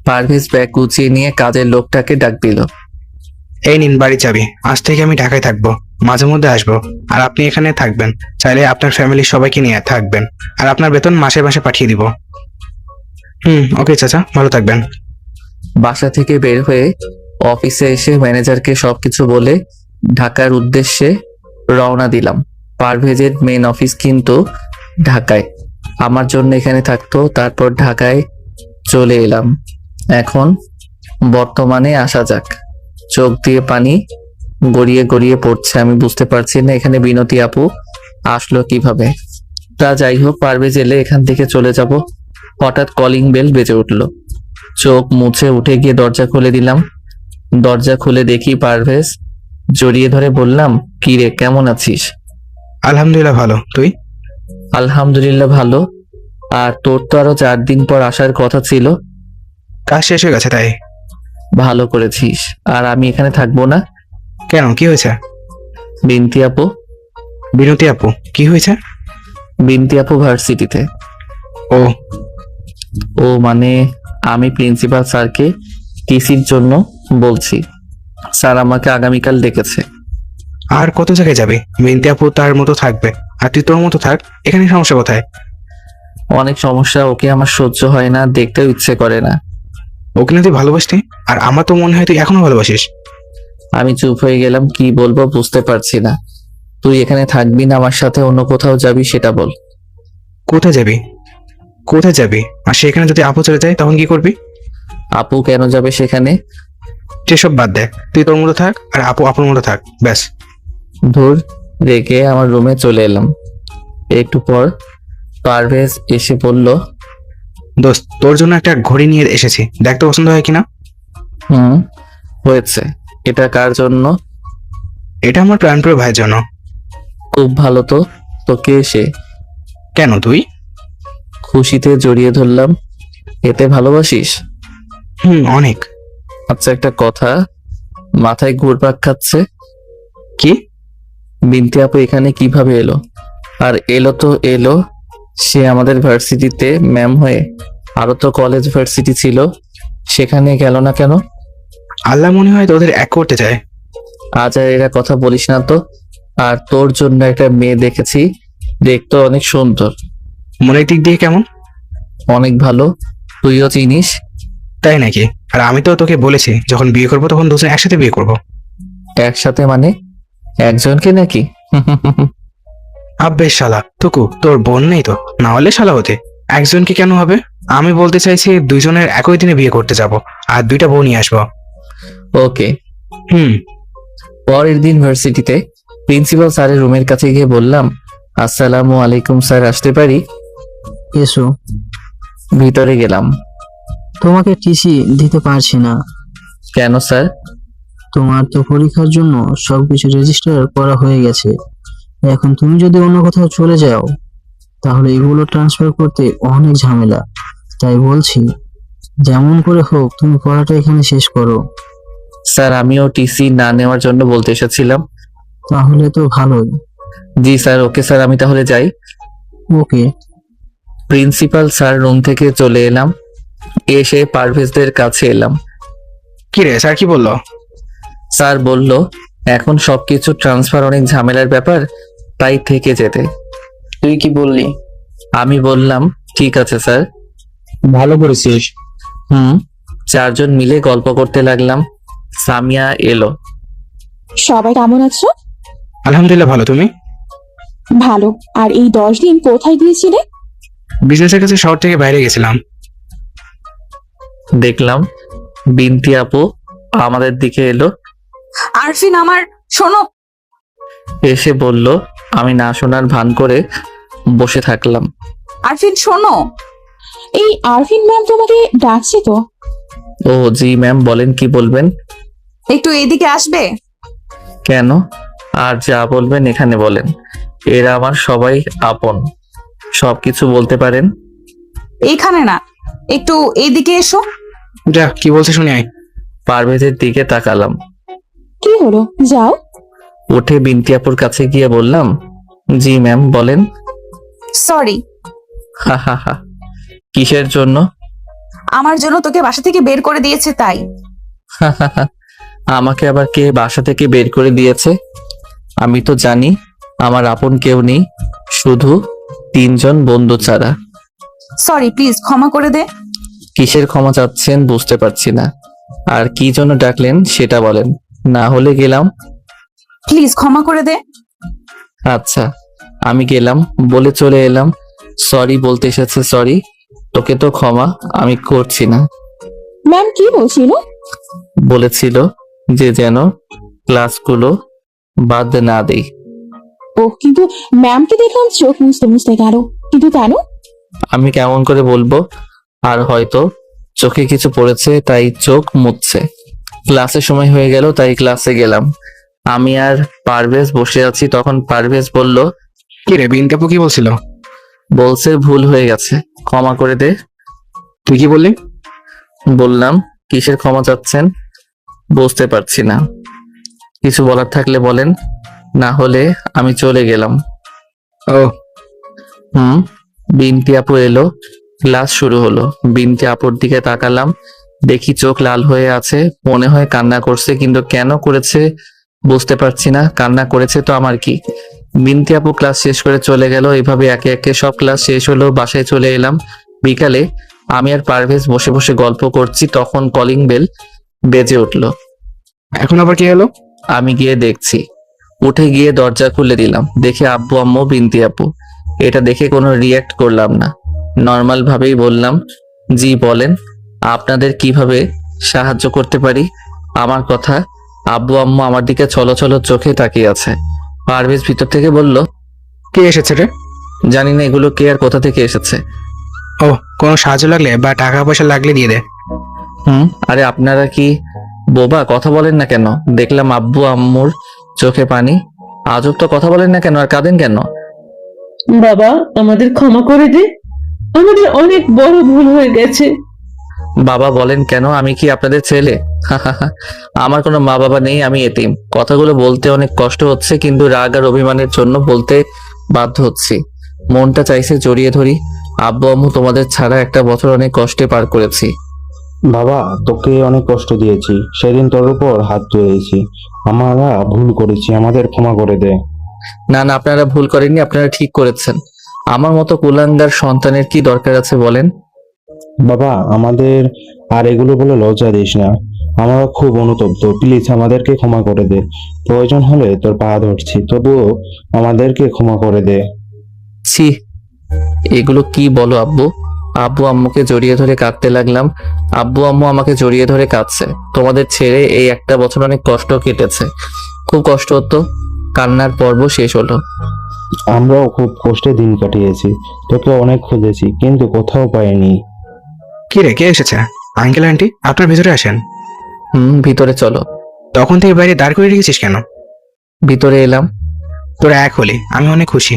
পারভেজ ব্যাগ গুছিয়ে নিয়ে কাজের লোকটাকে ডাক দিল। এই নিন বাড়ি চাবি। আজ থেকে আমি ঢাকায় থাকবো, মাঝে মধ্যে আসবো, আর আপনি এখানে থাকবেন। চাইলে আপনার ফ্যামিলির সবাইকে নিয়ে থাকবেন, আর আপনার বেতন মাসে মাসে পাঠিয়ে দিব। ওকে চাচা, ভালো থাকবেন। বাসা থেকে বের হয়ে অফিসে এসে ম্যানেজারকে সবকিছু বলে ঢাকার উদ্দেশ্যে রওনা দিলাম। পারভেজের মেন অফিস কিন্তু ঢাকায়, আমার জন্য এখানে থাকতো। তারপর ঢাকায় চলে এলাম। এখন বর্তমানে আসা যাক। চোখ দিয়ে পানি গড়িয়ে গড়িয়ে পড়ছে, আমি বুঝতে পারছি না এখানে বিনতি আপু আসলো কিভাবে। তা যাই হোক, পারভেজ এলে এখান থেকে চলে যাব। হঠাৎ কলিং বেল বেজে উঠলো। চোখ মুছে উঠে গিয়ে দরজা খুলে দিলাম। দরজা খুলে দেখি পারভেজ। জড়িয়ে ধরে বললাম, কি রে, কেমন আছিস? আলহামদুলিল্লাহ ভালো, তুই? আলহামদুলিল্লাহ ভালো। আর তোর তো আরো 4 দিন পর আসার কথা ছিল। কাজ শেষ হয়ে গেছে তাই। ভালো করেছিস। আর আমি এখানে থাকবো না। কেন, কি হয়েছে? বিনতি আপু। বিনতি আপু, কি হয়েছে? বিনতি আপু ভার্সিটিতে। ও ও মানে আমি প্রিন্সিপাল স্যারকে টিসির জন্য বলছি। স্যার আমাকে আগামীকাল ডেকেছে। আর কত জায়গায় যাবে? বিনতি আপু তার মতো থাকবে, আর তুই তোর মতো থাক। এখানে সমস্যা কোথায়? অনেক সমস্যা, ওকে আমার সহ্য হয় না, দেখতেও ইচ্ছে করে না। ওকে না তুই ভালোবাসতি, আর আমার তো মনে হয় তুই এখনো ভালোবাসিস। আমি চুপ হয়ে গেলাম, কি বলবো বুঝতে পারছি না। তুই এখানে থাকবি না, আমার সাথে অন্য কোথাও যাবি সেটা বল। কোথায় যাবি? কোথায় যাবি? আর সেখানে যদি আপু চলে যায় তখন কি করবি? আপু কেন যাবে সেখানে? সেসব বাদ দে, তুই তোর মতো থাক আর আপু আপুর মতো থাক, ব্যাস। ধুর, রেখে আমার রুমে চলে এলাম। একটু পর পারভেজ এসে বলল, দোস্ত, তোর জন্য একটা ঘড়ি নিয়ে এসেছি, দেখ তো পছন্দ হয় কিনা। হয়েছে। এটা কার জন্য? এটা আমার প্রাণপ্রিয় ভাইয়ের জন্য। খুব ভালো তো। তোকে এসে কেন, তুই? খুশিতে জড়িয়ে ধরলাম। এতে ভালোবাসিস? অনেক। আচ্ছা একটা কথা, মাথায় ঘুরপাক খাচ্ছে। কি? বিনতি আপু এখানে কিভাবে এলো? আর এলো তো এলো, সে আমাদের ভার্সিটিতে ম্যাম হয়ে। আরো তো কলেজ ভার্সিটি ছিল, সেখানে গেল না কেন? আল্লাহ মনে হয় তোদের এক করতে চায়। আজ আর এরা কথা বলিস না তো। আর তোর জন্য একটা মেয়ে দেখেছি, দেখতো অনেক সুন্দর। মনের দিক দিয়ে কেমন? অনেক ভালো, তুইও চিনিস। তাই নাকি? আর আমি তো তোকে বলেছি যখন বিয়ে করবো তখন দুজন একসাথে বিয়ে করবো। একসাথে মানে একজনকে নাকি? আব্বে শালা, টুকু তোর বোন নেই তো, না হলে শালা হতে। একজনকে কেন হবে? আমি বলতে চাইছি দুইজনের একই দিনে বিয়ে করতে যাব, আর 2টা বউ নিয়ে আসবো। ওকে। হুম। পরের দিন ভার্সিটিতে প্রিন্সিপাল স্যারের রুমের কাছে গিয়ে বললাম, আসসালামু আলাইকুম স্যার, আসতে পারি? এসো। ভিতরে গেলাম। তোমাকে টিসি দিতে পারছি না। কেন স্যার? তোমার তো পরীক্ষার জন্য সবকিছু রেজিস্টার করা হয়ে গেছে। এখন তুমি যদি অন্য কোথাও চলে যাও তাহলে এগুলো ট্রান্সফার করতে অনেক ঝামেলা। তাই বলছি, যেমন করে হোক তুমি পড়াটা এখানে শেষ করো। স্যার আমিও টিসি না নেওয়ার জন্য বলতে এসেছিলাম। তাহলে তো ভালোই। জি স্যার, ওকে স্যার, আমি তাহলে যাই। ওকে। প্রিন্সিপাল স্যার রুম থেকে চলে এলাম, এসে পারভেজদের কাছে এলাম। কি রে, স্যার কি বললো? স্যার বলল এখন সবকিছু ট্রান্সফার অনেক ঝামেলার ব্যাপার, তাই থেকে যেতে। তুই কি বললি? আমি বললাম ঠিক আছে স্যার। ভালো করেছিস। চারজন মিলে গল্প করতে লাগলাম। সামিয়া এলো। সবাই কেমন আছো? আলহামদুলিল্লাহ ভালো, তুমি? ভালো। আর এই 10 দিন কোথায় গিয়েছিলে? বিজনেসের কাছে শহর থেকে বাইরে গেছিলাম। দেখলাম বিনতি আপু আমাদের দিকে এলো, আরফিন আমার, শোনো। এসে বলল। আমি না শোনার ভান করে বসে থাকলাম। আরফিন শোনো। এই আরফিন ম্যাম তোমাকে ডাকছে তো। ও জি ম্যাম, বলেন কি বলবেন? একটু এইদিকে আসবে? কেন? আর যা বলবেন এখানে বলেন, এরা আমার সবাই আপন, সবকিছু বলতে পারেন। এইখানে না, একটু এইদিকে এসো। যা, কি বলছে শুনি আয়। পারভেজের দিকে তাকালাম। কি হলো, যাও। উঠে বিনতি আপুর কাছে গিয়ে বললাম, জি ম্যাম বলেন। সরি। হা হা হা। কিসের জন্য? আমার জন্য তোকে বাসা থেকে বের করে দিয়েছে তাই। হা হা হা। আমাকে আবার কে বাসা থেকে বের করে দিয়েছে? আমি তো জানি আমার আপন কেউ নেই, শুধু 3 জন বন্ধু ছাড়া। সরি, প্লিজ ক্ষমা করে দে। কিসের ক্ষমা চাচ্ছেন বুঝতে পারছি না, আর কি জন্য ডাকলেন সেটা বলেন, না হলে গেলাম। প্লিজ ক্ষমা করে দে। আচ্ছা, আমি গেলাম বলে চলে এলাম। সরি বলতে এসেছে, সরি। তোকে তো ক্ষমা আমি করছি না। ম্যাম কি বলছিল? বলেছিল যে যেন ক্লাসগুলো বাদ না দেই। ও, কিন্তু ম্যামকে দেখলাম চোখ মুছতে মুছতে গেল, কিন্তু কেন? আমি কেমন করে বলবো, আর হয়তো চোখে কিছু পড়েছে তাই চোখ মুছছে। ক্লাসের সময় হয়ে গেল তাই ক্লাসে গেলাম। আমি আর পারভেজ বসে আছি, তখন পারভেজ বলল, কি রে, বিনতি আপু কি বলছিল? বলছে ভুল হয়ে গেছে, ক্ষমা করে দে। তুই কি বললি? বললাম কিসের ক্ষমা চাচ্ছেন বুঝতে পারছি না, কিছু বলার থাকলে বলেন, না হলে আমি চলে গেলাম। ও বিনতি আপু এলো, ক্লাস শুরু হলো। বিনতি আপুর দিকে তাকালাম, দেখি চোখ লাল হয়ে আছে, মনে হয় কান্না করছে, কিন্তু কেন করেছে বুঝতে পারছি না। কান্না করেছে তো আমার কি। বিনতি আপু ক্লাস শেষ করে চলে গেল। এভাবে একে একে সব ক্লাস শেষ হলো, বাসায় চলে এলাম। বিকালে আমি আর পারভেজ বসে বসে গল্প করছি, তখন কলিং বেল বেজে উঠলো। এখন আবার কি হলো? আমি গিয়ে দেখছি, উঠে গিয়ে দরজা খুলে দিলাম, দেখে আব্বু আম্মু বিনতি আপু। এটা দেখে কোনো রিয়াক্ট করলাম না, নর্মাল ভাবেই বললাম, জি বলেন, আপনাদের কিভাবে সাহায্য করতে পারি? আমার কথা আব্বু আম্মু আমার দিকে ছলো ছলো চোখে তাকিয়ে আছে। পারভেজ ভিতর থেকে বলল, কে এসেছে রে? জানি না এগুলো কে আর কোথা থেকে এসেছে। ও, কোনো সাহায্য লাগলে বা টাকা পয়সা লাগলে দিয়ে দে। আরে আপনারা কি বোবা, কথা বলেন না কেন? দেখলাম আব্বু আম্মুর চোখে পানি। আজব তো, কথা বলেন না কেন আর কাঁদেন কেন? বাবা, আমাদের ক্ষমা করে দে, আমাদের অনেক বড় ভুল হয়ে গেছে। বাবা বলেন কেন? আমি কি আপনাদের ছেলে? আমার কোনো মা বাবা নেই, আমি এতিম। কথাগুলো বলতে অনেক কষ্ট হচ্ছে, কিন্তু রাগ আর অভিমানের জন্য বলতে বাধ্য হচ্ছি। মনটা চাইছে জড়িয়ে ধরি। আব্বু আম্মু, তোমাদের ছাড়া একটা বছর অনেক কষ্টে পার করেছি। বাবা, তোকে অনেক কষ্ট দিয়েছি, সেদিন তোর উপর হাত তুলেছি। আমরা ভুল করেছি, আমাদের ক্ষমা করে দে। না না, আপনারা ভুল করেননি, আপনারা ঠিক করেছেন। আমার মতো কুলাঙ্গার সন্তানের কি দরকার আছে বলেন? বাবা, আমাদের আর এগুলো বলে লজ্জা দিস না, আমরা খুব অনুতপ্ত, প্লিজ আমাদেরকে ক্ষমা করে দে। প্রয়োজন হলে তোর পা ধরছি, তবুও আমাদেরকে ক্ষমা করে দে। ছি, এগুলো কি বলো আব্বু? আব্বু আম্মুকে জড়িয়ে ধরে কাঁদতে লাগলাম। আব্বু আম্মু আমাকে জড়িয়ে ধরে কাঁদছে। তোমাদের ছেড়ে এই একটা বছর অনেক কষ্ট কেটেছে, খুব কষ্ট হতো। কান্নার পর্ব শেষ হলো। আমরাও খুব কষ্টে দিন কাটিয়েছি, তোকে অনেক খুঁজেছি কিন্তু কোথাও পাইনি। কি রে, কে এসেছে? আঙ্কেল আন্টি, আপনার ভেতরে আসেন। ভিতরে চলো। তখন থেকে বাইরে দাঁড় করে রেখেছিস কেন? ভিতরে এলাম। তোরা এক হলি, আমি অনেক খুশি।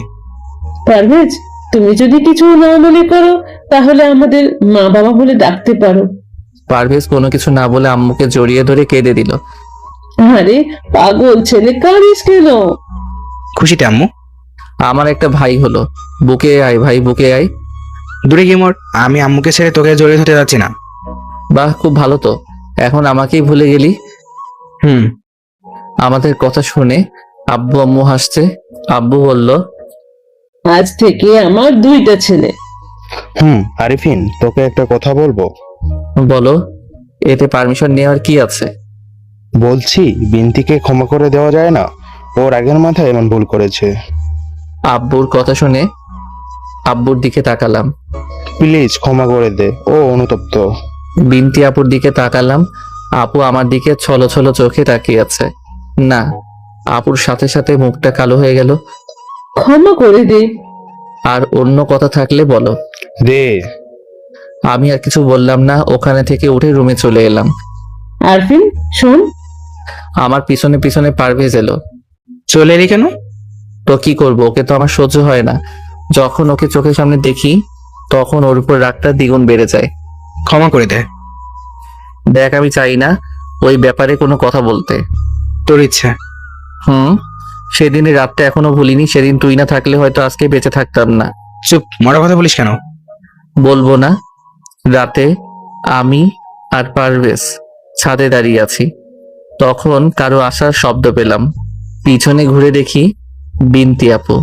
পারভেজ, তুমি যদি কিছু না মনে করো তাহলে আমাদের মা বাবা বলে ডাকতে পারো। পারভেজ কোনো কিছু না বলে আম্মুকে জড়িয়ে ধরে কেঁদে দিল। আরে পাগল ছেলে, কাঁদিস কেন? খুশিতে আম্মু? আমার একটা ভাই হলো। বুকে আয় ভাই, বুকে আয়। দূরে গিয়ে মোর, আমি আম্মুকে ছেড়ে তোকে জড়িয়ে ধরতে যাচ্ছি না। বাহ, খুব ভালো তো। এখন আমাকেই ভুলে গেলি? হুম। আমাদের কথা শুনে আব্বু আম্মু হাসছে। আব্বু বলল, আজ থেকে আমার 2টা ছেলে। আরিফিন, তোকে একটা কথা বলবো। বলো। এতে পারমিশন নেওয়ার কি আছে? বলছি, বিন্তিকে ক্ষমা করে দেওয়া যায় না? ওর আগের মাথায় এমন ভুল করেছে। আব্বুর কথা শুনে আব্বুর দিকে তাকালাম। প্লিজ ক্ষমা করে দে, ও অনুতপ্ত। বিনতি আপুর দিকে তাকালাম। আপু আমার দিকে ছলো ছলো চোখে তাকিয়ে আছে। না, আপুর সাথে সাথে মুখটা কালো হয়ে গেল। ক্ষমা করে দে। আর অন্য কথা থাকলে বলো। দে। আমি আর কিছু বললাম না, ওখানে থেকে উঠে রুমে চলে এলাম। আরফিন শোন, আমার পিছনে পিছনে পারভেজ এলো। চলে এলি কেন? তো কি করবো, ওকে তো আমার সহ্য হয় না। যখন ওকে চোখের সামনে দেখি তখন ওর উপর রাগটা দ্বিগুণ বেড়ে যায়। ক্ষমা করে দে। দেখ, আমি চাই না ওই ব্যাপারে কোনো কথা বলতে। তোর ইচ্ছে। সেদিনের রাতটা এখনো ভুলিনি। সেদিন তুই না থাকলে হয়তো আজকে বেঁচে থাকতাম না। চুপ, মরা কথা বলিস কেন? বলবো না। রাতে আমি আর পারভেজ ছাদে দাঁড়িয়ে আছি। তখন কারো আসার শব্দ পেলাম। পিছনে ঘুরে দেখি বিনতি আপু।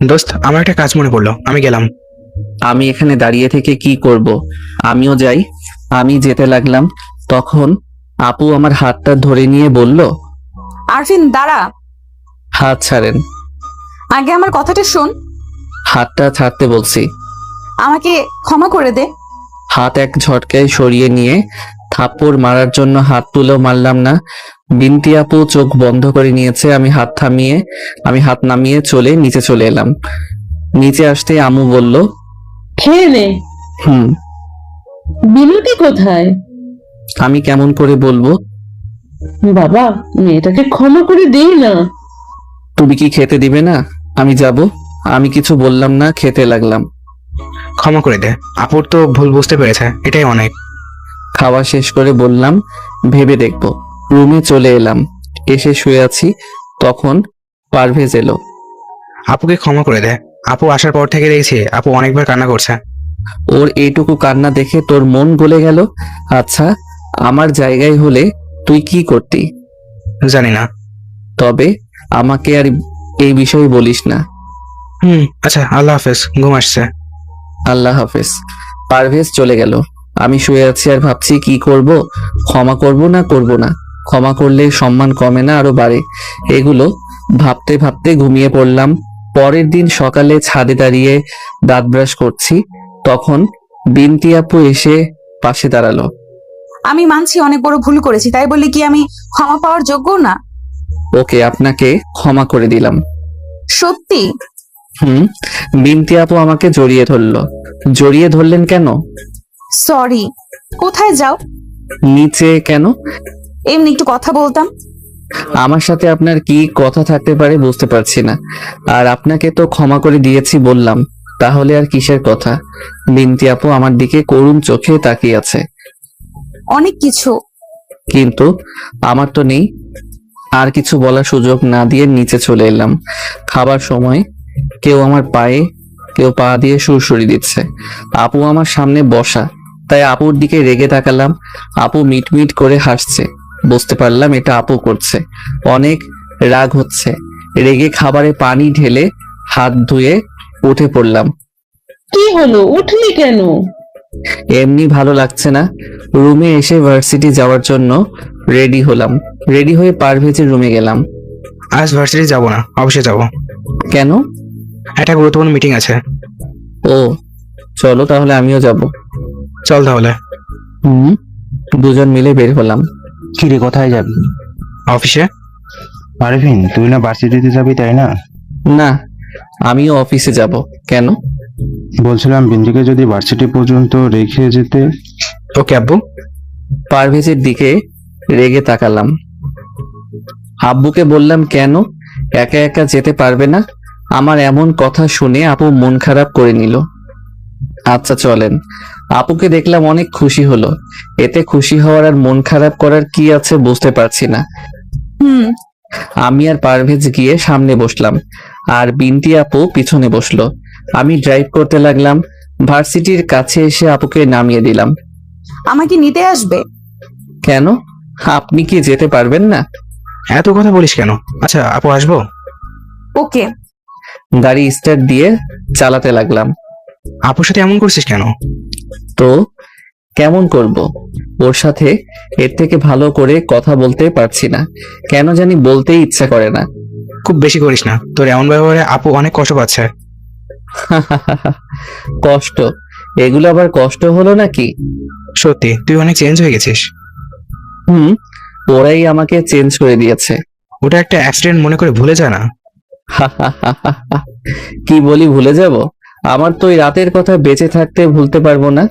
দোস্ত, আমার একটা কাজ মনে পড়লো, আমি গেলাম। আমি এখানে দাঁড়িয়ে থেকে কি করব? আমিও যাই। আমি যেতে লাগলাম। তখন আপু আমার হাতটা ধরে নিয়ে বলল, আরফিন দাঁড়া, হাত ছাড়েন। আগে আমার কথাটা শোন। হাতটা ছাড়তে বলছি। আমাকে ক্ষমা করে দে। হাত এক ঝটকায় সরিয়ে নিয়ে থাপ্পড় মারার জন্য হাত তুলেও মারলাম না। বিনতি আপু চোখ বন্ধ করে নিয়েছে। আমি হাত নামিয়ে চলে নিচে চলে এলাম। নিচে আসতে আমু বলল, খেয়ে নে। হুম। বিনতি কোথায়? আমি কেমন করে বলবো? বাবা, মেয়েটাকে ক্ষমা করে দেই না। তুমি কি খেতে দিবে না? আমি যাব। আমি কিছু বললাম না, খেতে লাগলাম। ক্ষমা করে দে, আপুর তো ভুল বুঝতে পেরেছে, এটাই অনেক। খাওয়া শেষ করে বললাম, ভেবে দেখব। রুমে চলে এলাম। এসে শুয়ে আছি। তখন পারভেজ এলো। আপুকে ক্ষমা করে দে। আপু আসার পর থেকে দেখছি আপু অনেকবার কান্না করছে। ওর এইটুকু কান্না দেখে তোর মন গলে গেল? আচ্ছা, আমার জায়গায় হলে তুই কি করতি? জানি না। তবে আমাকে আর এই বিষয়ে বলিস না। আচ্ছা, আল্লাহ হাফেজ, ঘুম আসছে। আল্লাহ হাফেজ। পারভেজ চলে গেল। আমি শুয়ে আছি আর ভাবছি কি করব। ক্ষমা করব না করব না। ক্ষমা করলে সম্মান কমে না, আরো বাড়ে। এগুলো ভাবতে ভাবতে ঘুমিয়ে পড়লাম। পরের দিন সকালে ছাদে দাঁড়িয়ে দাঁত ব্রাশ করছি। তখন বিনতি আপু এসে পাশে দাঁড়ালো। আমি মানছি অনেক বড় ভুল করেছি, তাই বলি কি আমি ক্ষমা পাওয়ার যোগ্য না? ওকে, আপনাকে ক্ষমা করে দিলাম। সত্যি? বিনতি আপু আমাকে জড়িয়ে ধরলো। জড়িয়ে ধরলেন কেন? সরি। কোথায় যাও? নিচে। কেন? এমনি একটু কথা বলতাম। আমার সাথে আপনার কি কথা থাকতে পারে বুঝতে পারছি না। আর আপনাকে তো ক্ষমা করে দিয়েছি বললাম, তাহলে আর কিসের কথা? বিনতি আপু আমার দিকে করুণ চোখে তাকিয়ে আছে। অনেক কিছু। কিন্তু আমার তো নেই। আর কিছু বলার সুযোগ না দিয়ে নিচে চলে এলাম। খাবার সময় কেউ আমার পায়ে, কেউ পা দিয়ে সুরসুরি দিচ্ছে। আপু আমার সামনে বসা, তাই আপুর দিকে রেগে তাকালাম। আপু মিটমিট করে হাসছে। বুঝতে পারলাম এটা আপু করছে। অনেক রাগ হচ্ছে। রেগে খাবারে পানি ঢেলে হাত ধুয়ে উঠে পড়লাম। কি হলো, উঠলি কেন? এমনি ভালো লাগছে না। রুমে এসে ভার্সিটি যাওয়ার জন্য রেডি হলাম। রেডি হয়ে পারভেজের রুমে গেলাম। আজ ভার্সিটি যাব না, অবশ্যই যাব। কেন? একটা গুরুত্বপূর্ণ মিটিং আছে। ও, চলো তাহলে, আমিও যাব। চল তাহলে। দুজন মিলে বের হলাম। কিরে, কোথায় যাবি? অফিসে। আরিফিন, তুই না ভার্সিটিতে যাবি, তাই না? না, আমিও অফিসে যাব। কেন? বলছিলাম বিন্দিকে যদি ভার্সিটি পর্যন্ত রেখে যেতে। ওকে আব্বু। পারভেজের দিকে রেগে তাকালাম। আব্বুকে বললাম, কেন? একা একা যেতে পারবে না? আমার এমন কথা শুনে আপু মন খারাপ করে নিল। আচ্ছা চলেন। আপুকে দেখলাম অনেক খুশি হলো। এতে খুশি হওয়ার আর মন খারাপ করার কি আছে বুঝতে পারছি না। আমি আর পারভেজ গিয়ে সামনে বসলাম, আর বিনতি আপু পিছনে বসলো। আমি ড্রাইভ করতে লাগলাম। ভার্সিটির কাছে এসে আপুকে নামিয়ে দিলাম। আমাকে নিতে আসবে? কেন, আপনি কি যেতে পারবেন না? এত কথা বলিস কেন? আচ্ছা আপু, আসবো। ওকে। গাড়ি স্টার্ট দিয়ে চালাতে লাগলাম। আপুর সাথে এমন করছিস কেন? তো কেমন করব, ওর সাথে এর থেকে ভালো করে কথা বলতে পারছি না, কেন জানি বলতেই ইচ্ছা করে না। খুব বেশি করিস না, তোর এমন ব্যবহারে আপু অনেক কষ্ট পাচ্ছে। কষ্ট? এগুলো আবার কষ্ট হলো নাকি? সত্যি তুই অনেক চেঞ্জ হয়ে গেছিস। হুম, ওরাই আমাকে চেঞ্জ করে দিয়েছে। ওটা একটা অ্যাক্সিডেন্ট মনে করে ভুলে যা না। কি বলি ভুলে যাব? আমার তো ওই রাতের কথা বেঁচে থাকতে ভুলতে পারবো না।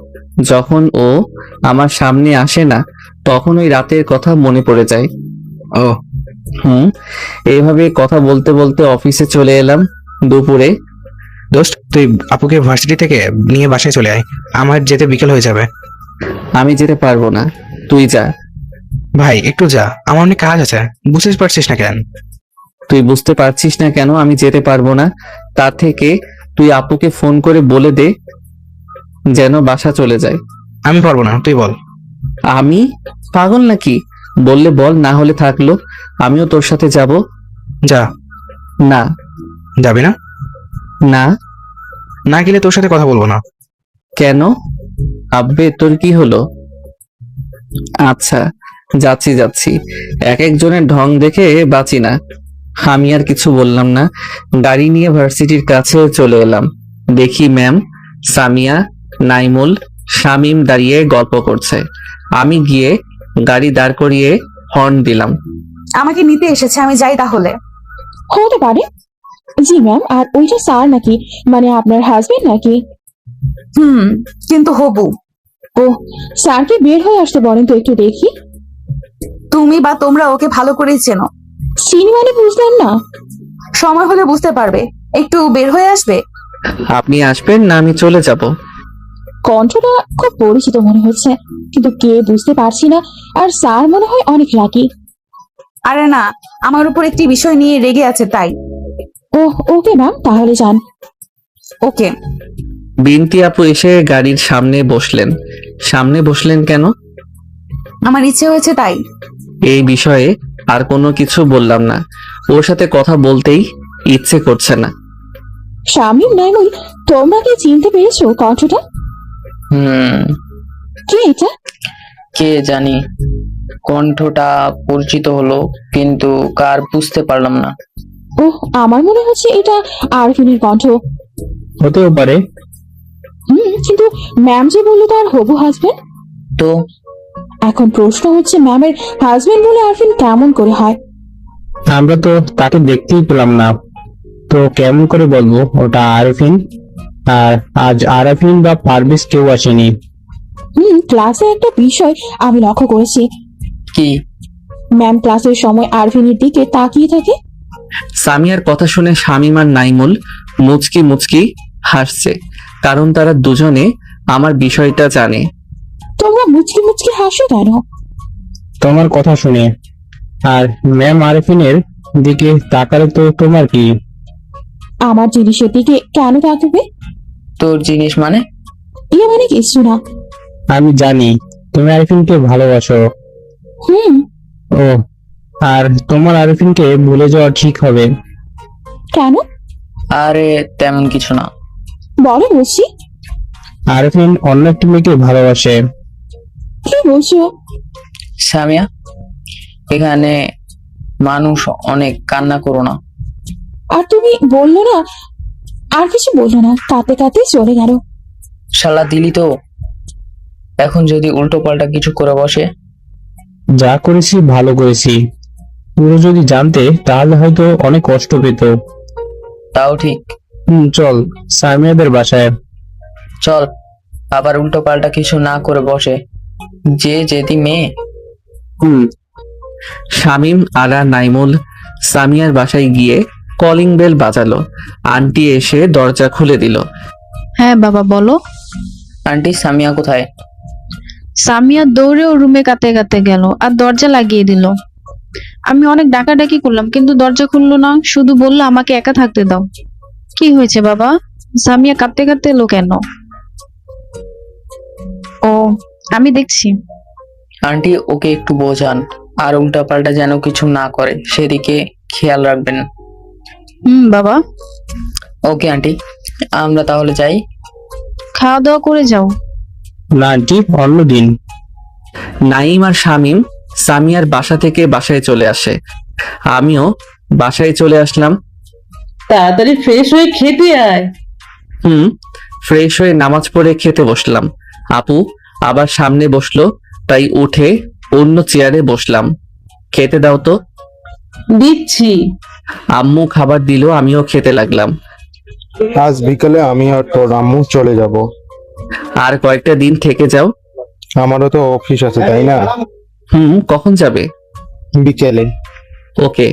যখন ও আমার সামনে আসে না, তখন ওই রাতের কথা মনে পড়ে যায়। ও এইভাবে কথা বলতে বলতে অফিসে চলে এলাম দুপুরে। দোস্ত, তুই আপুকে ভার্সিটি থেকে নিয়ে বাসায় চলে আয়, আমার যেতে বিকেল হয়ে যাবে। আমি যেতে পারবো না, তুই যা। ভাই একটু যা, আমার অনেক কাজ আছে, বুঝতে পারছিস না কেন? তুই বুঝতে পারছিস না কেন আমি যেতে পারবো না? তার থেকে তুই আপুকে ফোন করে বলে দে যেন বাসা চলে যায়। আমি পারবো না, তুই বল। আমি পাগল নাকি? বললে বল, না হলে থাকলো, আমিও তোর সাথে যাব। যা। না। যাবি না? না। না গেলে তোর সাথে কথা বলবো না। কেন? আব্বে তোর কি হলো? আচ্ছা, যাচ্ছি যাচ্ছি, এক একজনের ঢং দেখে বাঁচি না। আমি আর কিছু বললাম না, গাড়ি নিয়ে ভার্সিটির কাছে চলে এলাম। দেখি ম্যাম, সামিয়া, নাইমুল, শামীম দাঁড়িয়ে গল্প করছে। আমি গিয়ে গাড়ি দাঁড় করিয়ে হর্ন দিলাম। আমাকে নিতে এসেছে, আমি যাই তাহলে। হতে পারে। জি ম্যাম, আর ওইটা স্যার নাকি, মানে আপনার হাজবেন্ড নাকি? কিন্তু হবু। ও, স্যারকে বের হয়ে আসতে বলেন তো, একটু দেখি। তুমি বা তোমরা ওকে ভালো করেই চেনো। চিনি মানে বুঝলাম না। সময় হলে বুঝতে পারবে, একটু বের হয়ে আসবে। আপনি আসবেন না আমি চলে যাব? কণ্ঠটা খুব পরিচিত মনে হচ্ছে, কিন্তু কে বুঝতে পারছি না। আর স্যার মনে হয় অনেক রাগী। আরে না, আমার উপর একটি বিষয় নিয়ে রেগে আছে তাই। ও ওকে ম্যাম, তাহলে যান। ওকে। বিনতি আপু এসে গাড়ির সামনে বসলেন। সামনে বসলেন কেন? আমার ইচ্ছে হয়েছে তাই। এই বিষয়ে আর কোনো কিছু বললাম না, ওর সাথে কথা বলতেই ইচ্ছে করছে না। শামীম, নাইমুল, তোমরা কি চিনতে পেরেছো কণ্ঠটা? কে এটা? কে জানি, কণ্ঠটা পরিচিত হলো, কিন্তু কার বুঝতে পারলাম না। ওহ, আমার মনে হচ্ছে এটা আরফিনের কণ্ঠ। হতেও পারে। কিন্তু ম্যাম যে বললো তার হবু হাজবেন্ড। তো এখন প্রশ্ন হচ্ছে, ম্যামের হাজবেন্ড বলে আরফিন কেমন করে হয়? আমরা তো তাকে দেখতেই পেলাম না, তো কেমন করে বলবো ওটা আরফিন? আর আজ আরফিন বা পারভেজ কেউ আসেনি। ক্লাসে একটা বিষয় আমি লক্ষ্য করেছি। কি? ম্যাম ক্লাসের সময় আরফিনের দিকে তাকিয়ে থাকে। সামিয়ার কথা শুনে শামীম আর নাইমুল মুচকি মুচকি হাসছে, কারণ তারা দুজনে আমার বিষয়টা জানে। তোমরা মুচকি মুচকি হাসো কেন? তোমার কথা শুনে। আর ম্যাম আরফিনের দিকে তাকালে তো তোমার কি? আমার জিনিসের দিকে কেন তাকাবে? তোর জিনিস মানে? ইয়ে মানে কিছু না। আমি জানি তুমি আরফিনকে ভালোবাসো। ও, আর তোমার আরফিনকে ভুলে যাওয়া ঠিক হবে। কেন? আরে তেমন কিছু না। বলো বলছি। আরফিন অন্য একটি মেয়েকে ভালোবাসে। কি বলছো? সামিয়া, এখানে মানুষ অনেক, কান্না করো না। আর তুমি বললো না, আর কিছু বললো না, কাঁদতে কাঁদতে চলে গেল। শালা দিলি তো। এখন যদি উল্টো পাল্টা কিছু করে বসে? যা করেছি ভালো করেছি, পুরো যদি জানতে তাহলে হয়তো অনেক কষ্ট পেত। তাও ঠিক। চল সামিয়াদের বাসায়। চল, আবার উল্টো পাল্টা কিছু না করে বসে, যে যেদি মেয়ে। শামীম আর নাইমুল সামিয়ার বাসায় গিয়ে কলিং বেল বাজালো। আন্টি এসে দরজা খুলে দিল। হ্যাঁ বাবা বলো। আন্টি, সামিয়া কোথায়? সামিয়া দৌড়ে ও রুমে কাতে কাতে গেল আর দরজা লাগিয়ে দিল। আমি অনেক ডাকাডাকি করলাম কিন্তু দরজা খুললো না, শুধু বললো আমাকে একা থাকতে দাও। কি হয়েছে বাবা? সামিয়া কাঁদতে কাঁদতে এলো কেন? ও, আমি দেখছি। আন্টি ওকে একটু বোঝান, আর উল্টাপাল্টা যেন কিছু না করে, সেদিকে খেয়াল রাখবেন। বাবা। ওকে আন্টি, আমরা তাহলে যাই। খাওয়া দাওয়া করে যাও। না আন্টি, অন্যদিন। নাইম আর শামীম সামিয়ার বাসা থেকে বাসায় চলে আসে। আমিও বাসায় চলে আসলাম। তাড়াতাড়ি ফ্রেশ হয়ে খেতে আয়। ফ্রেশ হয়ে নামাজ পড়ে খেতে বসলাম। আপু আবার সামনে বসলো, তাই উঠে অন্য চেয়ারে বসলাম। খেতে দাও তো। দিচ্ছি। আম্মু খাবার দিল, আমিও খেতে লাগলাম। আজ বিকেলে আমি আর তোর আম্মু চলে যাব। আর কয়েকটা দিন থেকে যাও। আমারও তো অফিস আছে, তাই না? কখন যাবে? বিকেলে। ওকে।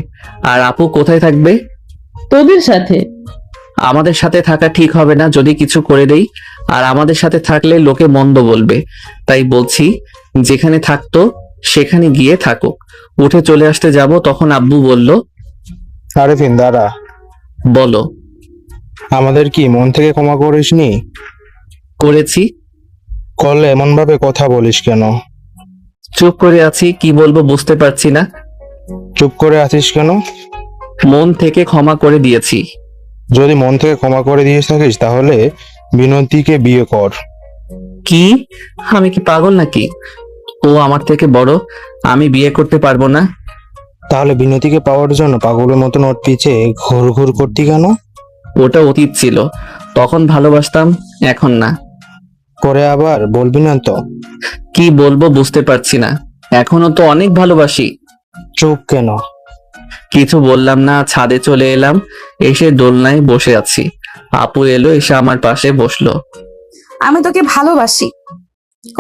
আর আপু কোথায় থাকবে? তোদের সাথে। আমাদের সাথে থাকা ঠিক হবে না যদি কিছু করে দেই, আর আমাদের সাথে থাকলে লোকে মন্দ বলবে। তাই বলছি যেখানে থাকতো সেখানে গিয়ে থাকুক। উঠে চলে আসতে যাব, তখন আব্বু বলল, আরেফিন দাঁড়া। বলো। আমাদের কি মন থেকে ক্ষমা করিসনি? করেছি। করলে এমন ভাবে কথা বলিস কেন? চুপ করে আছি, কি বলবো বুঝতে পারছি না। চুপ করে আছিস কেন? মন থেকে ক্ষমা করে দিয়েছি। যদি মন থেকে ক্ষমা করে দিয়ে থাকিস তাহলে বিনতিকে বিয়ে কর। কি? আমি কি পাগল নাকি? ও আমার থেকে বড়, আমি বিয়ে করতে পারবো না। তাহলে বিনতিকে পাওয়ার জন্য পাগলের মতন ওর পিছে ঘুর ঘুর করতি কেন? ওটা অতীত ছিল, তখন ভালোবাসতাম, এখন না। করে আবার বলবি না তো? কি বলবো বুঝতে পারছি না, এখনো তো অনেক ভালোবাসি। চুপ কেন? কিছু বললাম না, ছাদে চলে এলাম, এসে দোলনায় বসে আছি। আপু এলো, এসে আমার পাশে বসলো। আমি তোকে ভালোবাসি,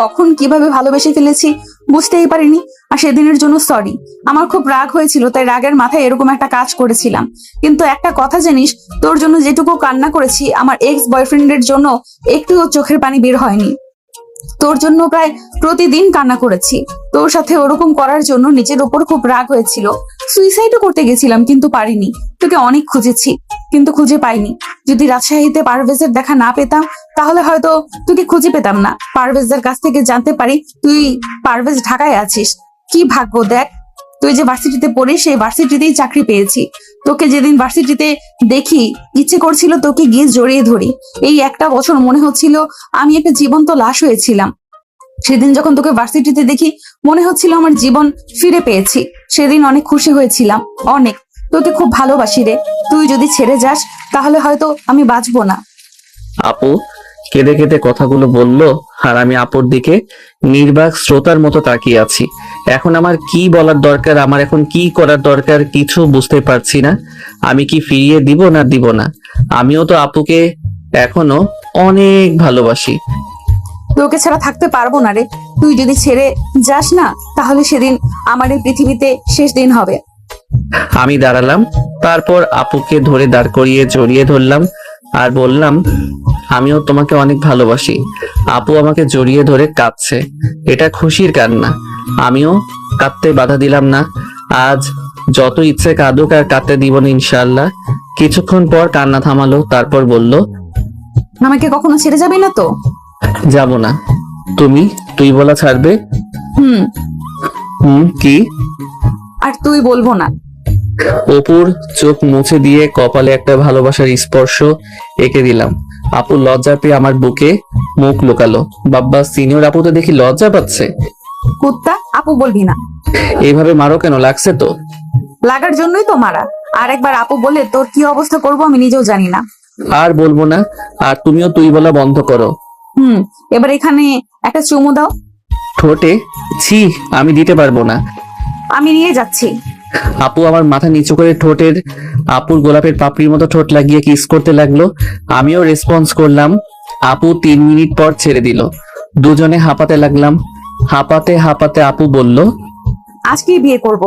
কখন কিভাবে ভালোবেসে ফেলেছি বুঝতেই পারিনি। আর সেদিনের জন্য সরি। আমার খুব রাগ হয়েছিল, তাই রাগের মাথায় এরকম একটা কাজ করেছিলাম। কিন্তু একটা কথা জানিস, তোর জন্য যেটুকু কান্না করেছি আমার এক্স বয়ফ্রেন্ডের জন্য একটুও চোখের পানি বের হয়নি। তোর জন্য প্রায় প্রতিদিন কান্না করেছি। তোর সাথে ওরকম করার জন্য নিজের উপর খুব রাগ হয়েছিল। সুইসাইডও করতে গেছিলাম কিন্তু পারিনি। তোকে অনেক খুঁজেছি কিন্তু খুঁজে পাইনি। যদি রাজশাহীতে পারভেজের দেখা না পেতাম তাহলে হয়তো তোকে খুঁজে পেতাম না। পারভেজের কাছ থেকে জানতে পারি তুই পারভেজ ঢাকায় আছিস। কি ভাগ্য দেখ, তুই যে ভার্সিটিতে পড়িস সেই ভার্সিটিতেই চাকরি পেয়েছি। তোকে যেদিন ভার্সিটিতে দেখি ইচ্ছে করছিল তোকে গিয়ে জড়িয়ে ধরি। এই একটা বছর মনে হচ্ছিল আমি একটা জীবন্ত লাশ হয়েছিলাম। সেদিন যখন তোকে ভার্সিটিতে দেখি মনে হচ্ছিল আমার জীবন ফিরে পেয়েছি। সেদিন অনেক খুশি হয়েছিলাম, অনেক। তোকে খুব ভালোবাসি রে। তুই যদি ছেড়ে যাস তাহলে হয়তো আমি বাঁচবো না। আপু কেঁদে কেঁদে কথাগুলো বললো, আর আমি আপুর দিকে নির্বাক শ্রোতার মতো তাকিয়ে আছি। এখন আমার কি বলার দরকার, আমার এখন কি করার দরকার কিছু বুঝতে পারছি না। আমি কি ফিরিয়ে দিব না দিব না? আমিও তো আপুকে এখনো অনেক ভালোবাসি। তোকে ছাড়া থাকতে পারবো না রে। তুই যদি ছেড়ে যাস না তাহলে সেদিন আমার এই পৃথিবীতে শেষ দিন হবে। আমি দাঁড়ালাম, তারপর আপুকে ধরে দাঁড় করিয়ে জড়িয়ে ধরলাম আর বললাম, আমিও তোমাকে অনেক ভালোবাসি। আপু আমাকে জড়িয়ে ধরে কাঁদছে, এটা খুশির কান্না। আমিও কাঁদতে বাধা দিলাম না। আজ যত ইচ্ছে কাঁদুক, আর কাঁদতে দিব না ইনশাআল্লাহ। কিছুক্ষণ পর কান্না থামালো, তারপর বলল, আমাকে কখনো ছেড়ে যাবি না তো? যাব না। তুই বলা ছাড়বে? কি? আর তুই বলবো না। অপুর চোখ মুছে দিয়ে কপালে একটা ভালোবাসার স্পর্শ এঁকে দিলাম। আপু লজ্জা পেয়ে আমার বুকে মুখ লুকালো। বাব্বা, সিনিয়র আপু তো দেখি লজ্জা পাচ্ছে। কুত্তা, আপু বলবি না। এইভাবে মারো কেন? লাগছে তো? লাগার জন্যই তো মারা। আর একবার আপু বলে তোর কি অবস্থা করবো আমি নিজেও জানি না। আর বলবো না। আর তুমিও তুই বলা বন্ধ করো। এবার এখানে একটা চুমু দাও। ঠোঁটে? ছি, আমি দিতে পারবো না। আমি নিয়ে যাচ্ছি। আপু আমার মাথা নিচু করে ঠোঁটের আপুর গোলাপের পাপড়ির মতো ঠোঁট লাগিয়ে কিস করতে লাগলো। আমিও রেসপন্স করলাম। আপু 3 মিনিট পর ছেড়ে দিল। দুজনে হাঁপাতে লাগলাম। হাঁপাতে হাঁপাতে আপু বলল, আজকেই বিয়ে করব।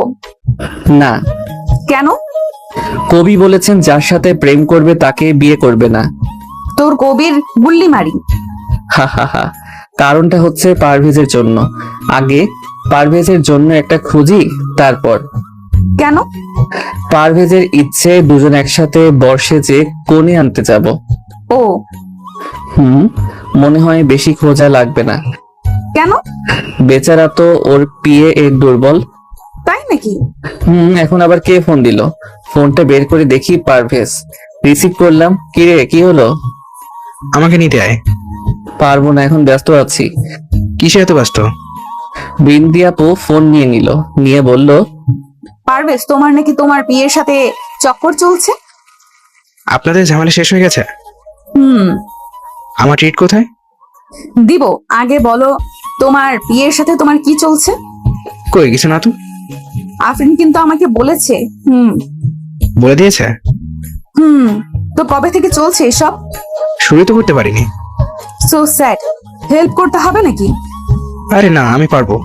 না। কেন? কবি বলেছেন যার সাথে প্রেম করবে তাকে বিয়ে করবে না। তোর কবির গুল্লি মারি। হা হা হা। কারণটা হচ্ছে পারভেজের জন্য। আগে পারভেজের জন্য একটা খুঁজি, তারপর। কেন? পারভেজের ইচ্ছে দুজন একসাথে বর্ষে যে কোণে আনতে যাব। ও মনে হয় বেশি খোঁজা লাগবে না। কেন? বেচারা তো ওর পিয়ে এর দুর্বল। তাই নাকি? এখন আবার কে ফোন দিল? ফোনটা বের করে দেখি পারভেজ। রিসিভ করলাম। কি রে, কি হলো? আমাকে নিতে আয়। পারবো না, এখন ব্যস্ত আছি। কিসে এত ব্যস্ত? বিন্দি আপু ফোন নিয়ে নিল, নিয়ে বলল, পারভেজ, তোমার নাকি তোমার বিয়ের সাথে চক্কর চলছে। আপনাদের ঝামেলা শেষ হয়ে গেছে? হুম আমার ট্রিট কোথায়? দিব, আগে বলো তোমার বিয়ের সাথে তোমার কি চলছে? কই কিছু না তো। আফরিন কিন্তু আমাকে বলেছে। বলে দিয়েছে? তো কবে থেকে চলছে এসব? শুরু তো করতে পারিনি। So sad. হেল্প করতে হবে নাকি? আরে না, আমি পারবো।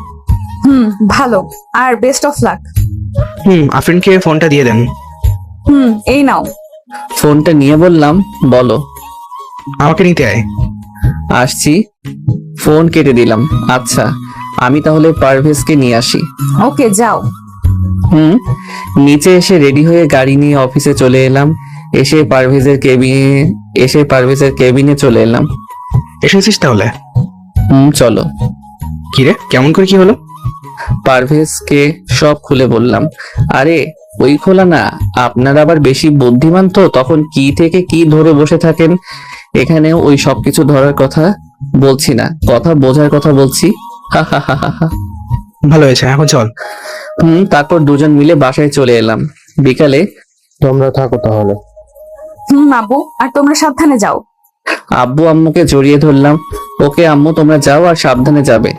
ভালো, আর বেস্ট অফ লাক। আফরিনকে ফোনটা দিয়ে দেন। এই নাও। ফোনটা নিয়ে বললাম, বলো। আমাকে নিতে আয়। আসছি। ফোন কেটে দিলাম। আচ্ছা, আমি তাহলে পারভেজকে নিয়ে আসি। ওকে, যাও। নিচে এসে রেডি হয়ে গাড়ি নিয়ে অফিসে চলে এলাম। এসে পারভেজের কেবিনে চলে এলাম। এসেছিস তাহলে? চলো। কিরে, কেমন করে কি হলো? পারভেজকে সব খুলে বললাম। আরে ওই খোলা না, আপনারা আবার বেশি বুদ্ধিমান তো, তখন কি থেকে কি ধরে বসে থাকেন। এখানেও ওই সবকিছু ধরার কথা বলছি না, কথা বোঝার কথা বলছি। হা হা হা হা। ভালো হয়েছে, এখন চল। তারপর দুজন মিলে বাসায় চলে এলাম। বিকালে তোমরা থাকো তাহলে। আব্বু, আর তোমরা সাবধানে যাও। আব্বু আম্মুকে জড়িয়ে ধরলাম। ওকে আম্মু, তোমরা যাও আর সাবধানে যাবে।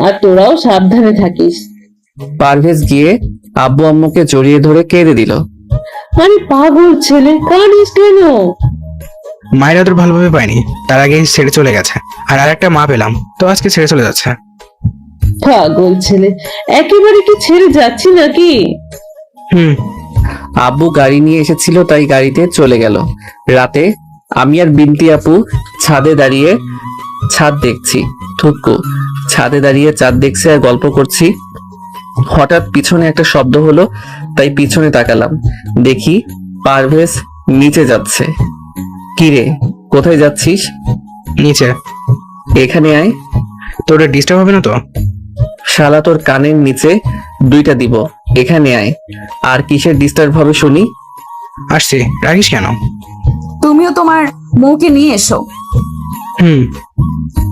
আর তোরাও সাবধানে থাকিস। পারভেজ গিয়ে আব্বু আম্মুকে জড়িয়ে ধরে কেঁদে দিল। আরে পাগল ছেলে, কাঁদিস কেন? মায়ের আদর ভালোভাবে পাইনি, তার আগে ছেড়ে চলে গেছে। আর আরেকটা মা পেলাম, তো আজকে ছেড়ে চলে যাচ্ছে। পাগল ছেলে, একেবারে কি ছেড়ে যাচ্ছি নাকি? আব্বু গাড়ি নিয়ে এসেছিল, তাই গাড়িতে চলে গেল। রাতে আমি আর বিন্তি আপু ছাদে দাঁড়িয়ে ছাদ দেখছি। ছাদে দাঁড়িয়ে চাঁদ দেখছি আর গল্প করছি। হঠাৎ পিছনে একটা শব্দ হলো, তাই পিছনে তাকালাম। দেখি পারভেজ নিচে যাচ্ছে। কিরে, কোথায় যাচ্ছিস? নিচে। এখানে আয়। তোর ডিস্টার্ব হবে না তো? শালা, তোর কানের নিচে দুইটা দিব। এখানে আয়। আর কিসের ডিস্টার্ব হবে শুনি? আসছি, রাগিস কেন? তুমিও তোমার বউকে নিয়ে এসো।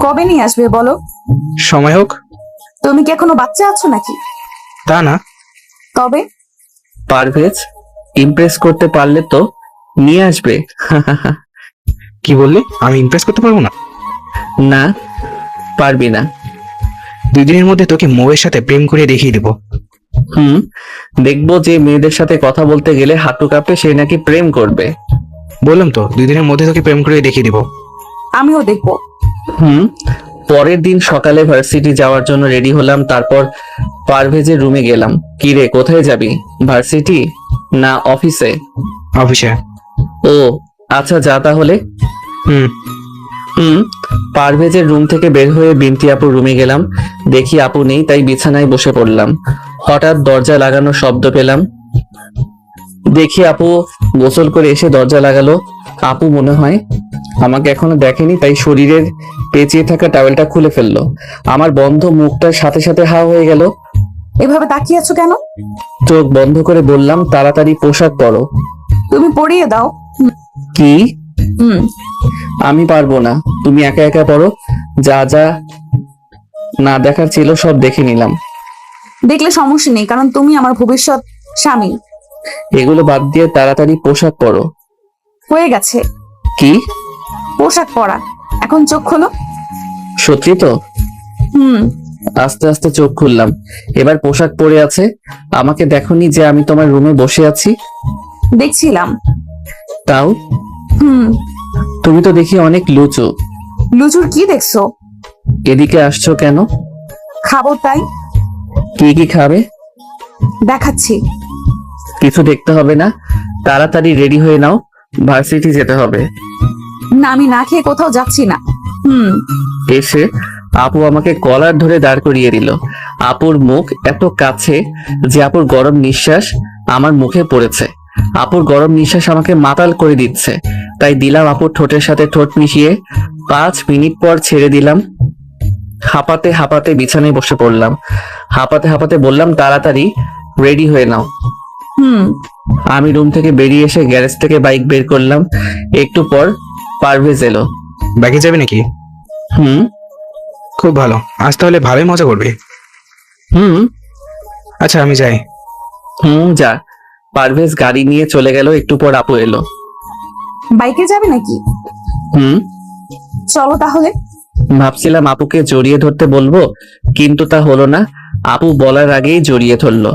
কবে নিয়ে আসবে বলো? সময় হোক। তুমি কি এখনো বাচ্চা আছো নাকি? তা না। তবে? পারভেজ ইমপ্রেস করতে পারলে তো নিয়ে আসবে। কি বললি? আমি ইমপ্রেস করতে পারবো না? না, পারবি না। 2 দিনের মধ্যে তোকে মৌয়ের সাথে প্রেম করে দেখিয়ে দিব। দেখবো যে মেয়েদের সাথে কথা বলতে গেলে হাঁটু কাঁপে, সে নাকি প্রেম করবে। বললাম তো, 2 দিনের মধ্যে তোকে প্রেম করে দেখিয়ে দিব। আমিও দেখবো। পরের দিন সকালে ভার্সিটি যাওয়ার জন্য রেডি হলাম। তারপর পারভেজের রুমে গেলাম। কি রে, কোথায় যাবি? ভার্সিটি না অফিসে? অফিসে। ও আচ্ছা, যা তাহলে। পারভেজের রুম থেকে বের হয়ে বিন্তি আপুর রুমে গেলাম। দেখি আপু নেই, তাই বিছানায় বসে পড়লাম। হঠাৎ দরজা লাগানোর শব্দ পেলাম। দেখি আপু গোসল করে এসে দরজা লাগালো। আপু মনে হয় আমাকে এখনো দেখেনি, তাই শরীরের পেঁচিয়ে থাকা টাওয়েলটা খুলে ফেললো। আমার বন্ধ মুখটার সাথে সাথে হা হয়ে গেল। এভাবে তাকিয়ে আছো কেন? চোখ বন্ধ করে বললাম, তাড়াতাড়ি পোশাক পরো। তুমি পরিয়ে দাও। কি? আমি পারবো না, তুমি একা একা পড়ো। যা যা না দেখার ছিল সব দেখে নিলাম। দেখলে সমস্যা নেই, কারণ তুমি আমার ভবিষ্যৎ স্বামী। এগুলো বাদ দিয়ে তাড়াতাড়ি পোশাক পরো। হয়ে গেছে। কি? পোশাক পরা। এখন চোখ খোলো। সত্যি তো? আস্তে আস্তে চোখ খুললাম। এবার পোশাক পরে আছে। আমাকে দেখোনি যে আমি তোমার রুমে বসে আছি? দেখছিলাম। তাও? তুমি তো দেখি অনেক লুচু। লুচুর কি দেখছো? এদিকে আসছো কেন? খাবো তাই। কি কি খাবে? দেখাচ্ছি। কিছু দেখতে হবে না, তাড়াতাড়ি রেডি হয়ে নাও, ভার্সিটি যেতে হবে। না, আমি না খেয়ে কোথাও যাচ্ছি না। এসে আপু আমাকে কলার ধরে দাঁড় করিয়ে দিল। আপুর মুখ এত কাছে যে আপুর গরম নিঃশ্বাস আমার মুখে পড়েছে। আপুর গরম নিঃশ্বাস আমাকে মাতাল করে দিচ্ছে, তাই দিলাম আপুর ঠোঁটের সাথে ঠোঁট মিশিয়ে। 5 মিনিট পর ছেড়ে দিলাম। হাঁপাতে হাঁপাতে বিছানায় বসে পড়লাম। হাঁপাতে হাঁপাতে বললাম, তাড়াতাড়ি রেডি হয়ে নাও। আমি রুম থেকে বেরিয়ে এসে গ্যারেজ থেকে বাইক বের করলাম। একটু পর পারভেজ এলো। বাইকে যাবে নাকি? হুম খুব ভালো, আজ তাহলে ভালোই মজা করবে। হুম আচ্ছা আমি যাই। যা। পারভেজ গাড়ি নিয়ে চলে গেল। একটু পর আপু এলো। বাইকে যাবে নাকি? হুম চলো তাহলে। ভাবছিলাম আপুকে জড়িয়ে ধরতে বলবো, কিন্তু তা হলো না। আপু বলার আগেই জড়িয়ে ধরলো।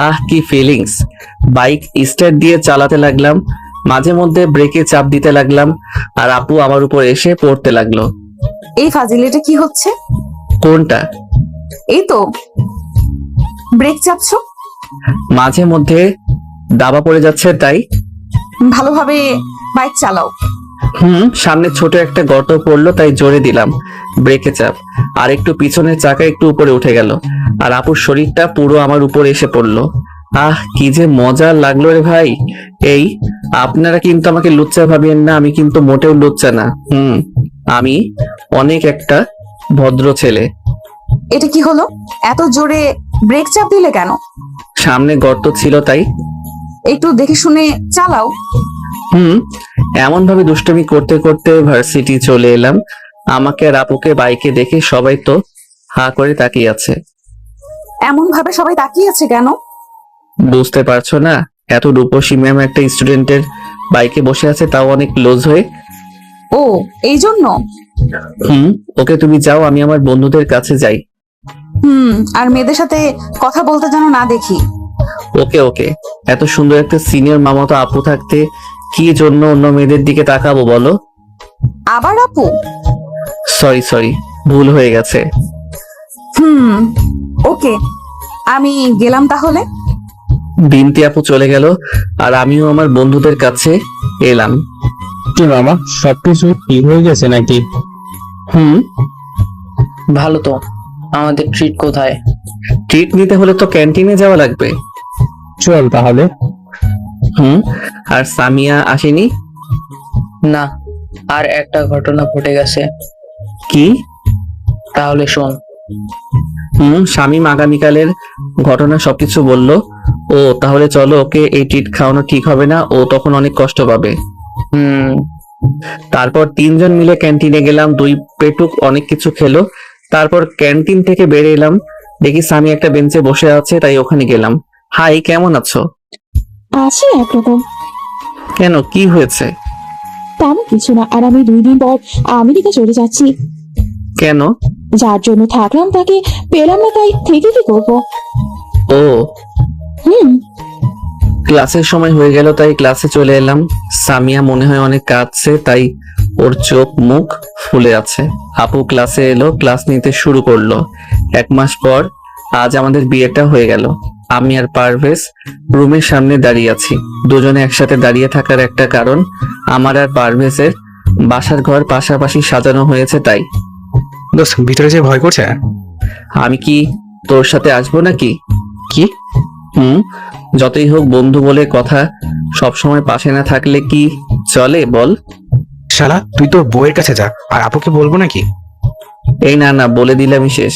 আহ কি ফিলিংস! বাইক স্টার্ট দিয়ে চালাতে লাগলাম, মাঝে মধ্যে ব্রেকে চাপ দিতে লাগলাম, আর আপু আমার উপর এসে পড়তে লাগলো। এই ফাজিলিটা কি হচ্ছে? কোনটা? এই তো ব্রেক চাপছো। মাঝে মধ্যে দাবা পড়ে যাচ্ছে তাই। ভালোভাবে বাইক চালাও। সামনে ছোট একটা গর্ত পড়লো তাই জোরে দিলাম ব্রেকে চাপ। আর একটু পিছনের চাকা একটু উপরে উঠে গেল, আর আপুর শরীরটা পুরো আমার উপর এসে পড়লো। আহ কি যে মজা লাগলো রে ভাই! এই আপনারা কিন্তু আমাকে লুচ্চা ভাবিয়েন না, আমি কিন্তু মোটেও লুচ্চা না। আমি অনেক একটা ভদ্র ছেলে। এটা কি হলো? এত জোরে ব্রেক চাপ দিলে কেন? সামনে গর্ত ছিল তাই। একটু দেখে শুনে চালাও। এমন ভাবে দুষ্টুমি করতে করতে ভার্সিটি চলে এলাম। আমাকে আর আপুকে বাইকে দেখে সবাই তো হা করে তাকিয়ে আছে। এমন ভাবে সবাই তাকিয়ে আছে কেন? বুঝতে পারছো না? এত রূপসী ম্যাম একটা স্টুডেন্টের বাইকে বসে আছে, তাও অনেক ক্লোজ হয়ে। ও এই জন্য? ওকে তুমি যাও, আমি আমার বন্ধুদের কাছে যাই। আর মেয়েদের সাথে কথা বলতে যেন না দেখি। ওকে ওকে। এত সুন্দর একটা সিনিয়র মামাতো আপু থাকতে কি জন্য অন্য মেয়েদের দিকে তাকাবো বলো? আবার আপু? সরি ভুল হয়ে গেছে। ওকে, আমি গেলাম তাহলে। বিনতি আপু চলে গেল, আর আমিও আমার বন্ধুদের কাছে এলাম। কি মামা, সবকিছু ঠিক হয়ে গেছে নাকি? ভালো তো। আমাদের ট্রিট কোথায়? ট্রিট নিতে হলে তো ক্যান্টিনে যাওয়া লাগবে। চল তাহলে। আর সামিয়া আসেনি? না, আর একটা ঘটনা ঘটে গেছে। কি? তাহলে শোন। শামীম আগামীকালের ঘটনা সবকিছু বললো। ও তাহলে চলো, ওকে এই ট্রিট খাওয়ানো ঠিক হবে না, ও তখন অনেক কষ্ট পাবে। তারপর 3 জন মিলে ক্যান্টিনে গেলাম। 2 পেটুক অনেক কিছু খেলো। তারপর ক্যান্টিন থেকে বের এলাম, দেখি সামি একটা বেঞ্চে বসে আছে, তাই ওখানে গেলাম। হাই, কেমন আছো? আছে একরকম। কেন, কি হয়েছে? তেমন কিছু না, আর আমি 2 দিন পর আমেরিকা চলে যাচ্ছি। কেন? যার জন্য থাকলাম তাকে পেলাম না, তাই থেকে কি করবো। ও হুম ক্লাসের সময় হয়ে গেল, তাই ক্লাসে চলে এলাম। সামিয়া মনে হয় অনেক কাঁদছে, তাই ওর চোখ মুখ ফুলে আছে। আপু ক্লাসে এলো, ক্লাস নিতে শুরু করলো। 1 মাস পর আজ আমাদের বিয়েটা হয়ে গেল। আমি আর পারভেজ রুমের সামনে দাঁড়িয়ে আছি। দুজনে একসাথে দাঁড়িয়ে থাকার একটা কারণ, আমার আর পারভেজের বাসার ঘর পাশাপাশি সাজানো হয়েছে তাই। দোস্ত, ভিতরে যে ভয় করছে। আমি কি তোর সাথে আসবো নাকি? কি? যতই হোক বন্ধু বলে কথা, সব সময় পাশে না থাকলে কি চলে বল? শালা, তুই তোর বউয়ের কাছে যা, আর আপুকে বলবো নাকি? এই না বলে দিলামই শেষ।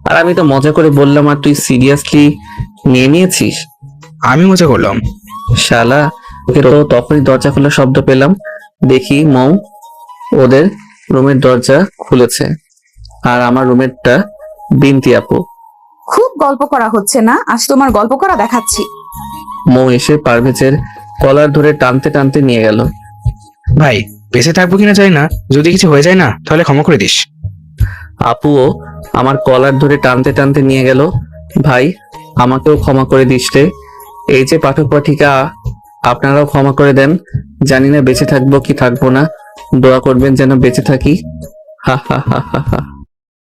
আর আমি তো মজা করে বললাম, আর তুই সিরিয়াসলি নিয়ে নিয়েছিস। আমি মজা করলাম। শালা, ওকে তো তখনই দরজা খোলার শব্দ পেলাম। দেখি মৌ ওদের রুমের দরজা খুলেছে, আর আমার রুমেরটা বিনতি আপু। খুব গল্প করা হচ্ছে না, আজ তোমার গল্প করা দেখাচ্ছি। মৌ এসে পারভেজের কলার ধরে টানতে টানতে নিয়ে গেল। ভাই, বেঁচে থাকবো কিনা জানি না, যদি কিছু হয়ে যায় না তাহলে ক্ষমা করে দিস। আপুও আমার কলার ধরে টানতে টানতে নিয়ে গেল। ভাই, আমাকেও ক্ষমা করে দিস রে। এই যে পাঠক পাঠিকা, আপনারাও ক্ষমা করে দেন। জানি না বেঁচে থাকবো কি থাকবো না, দোয়া করবেন যেন বেঁচে থাকি। হা হা হা হা হা।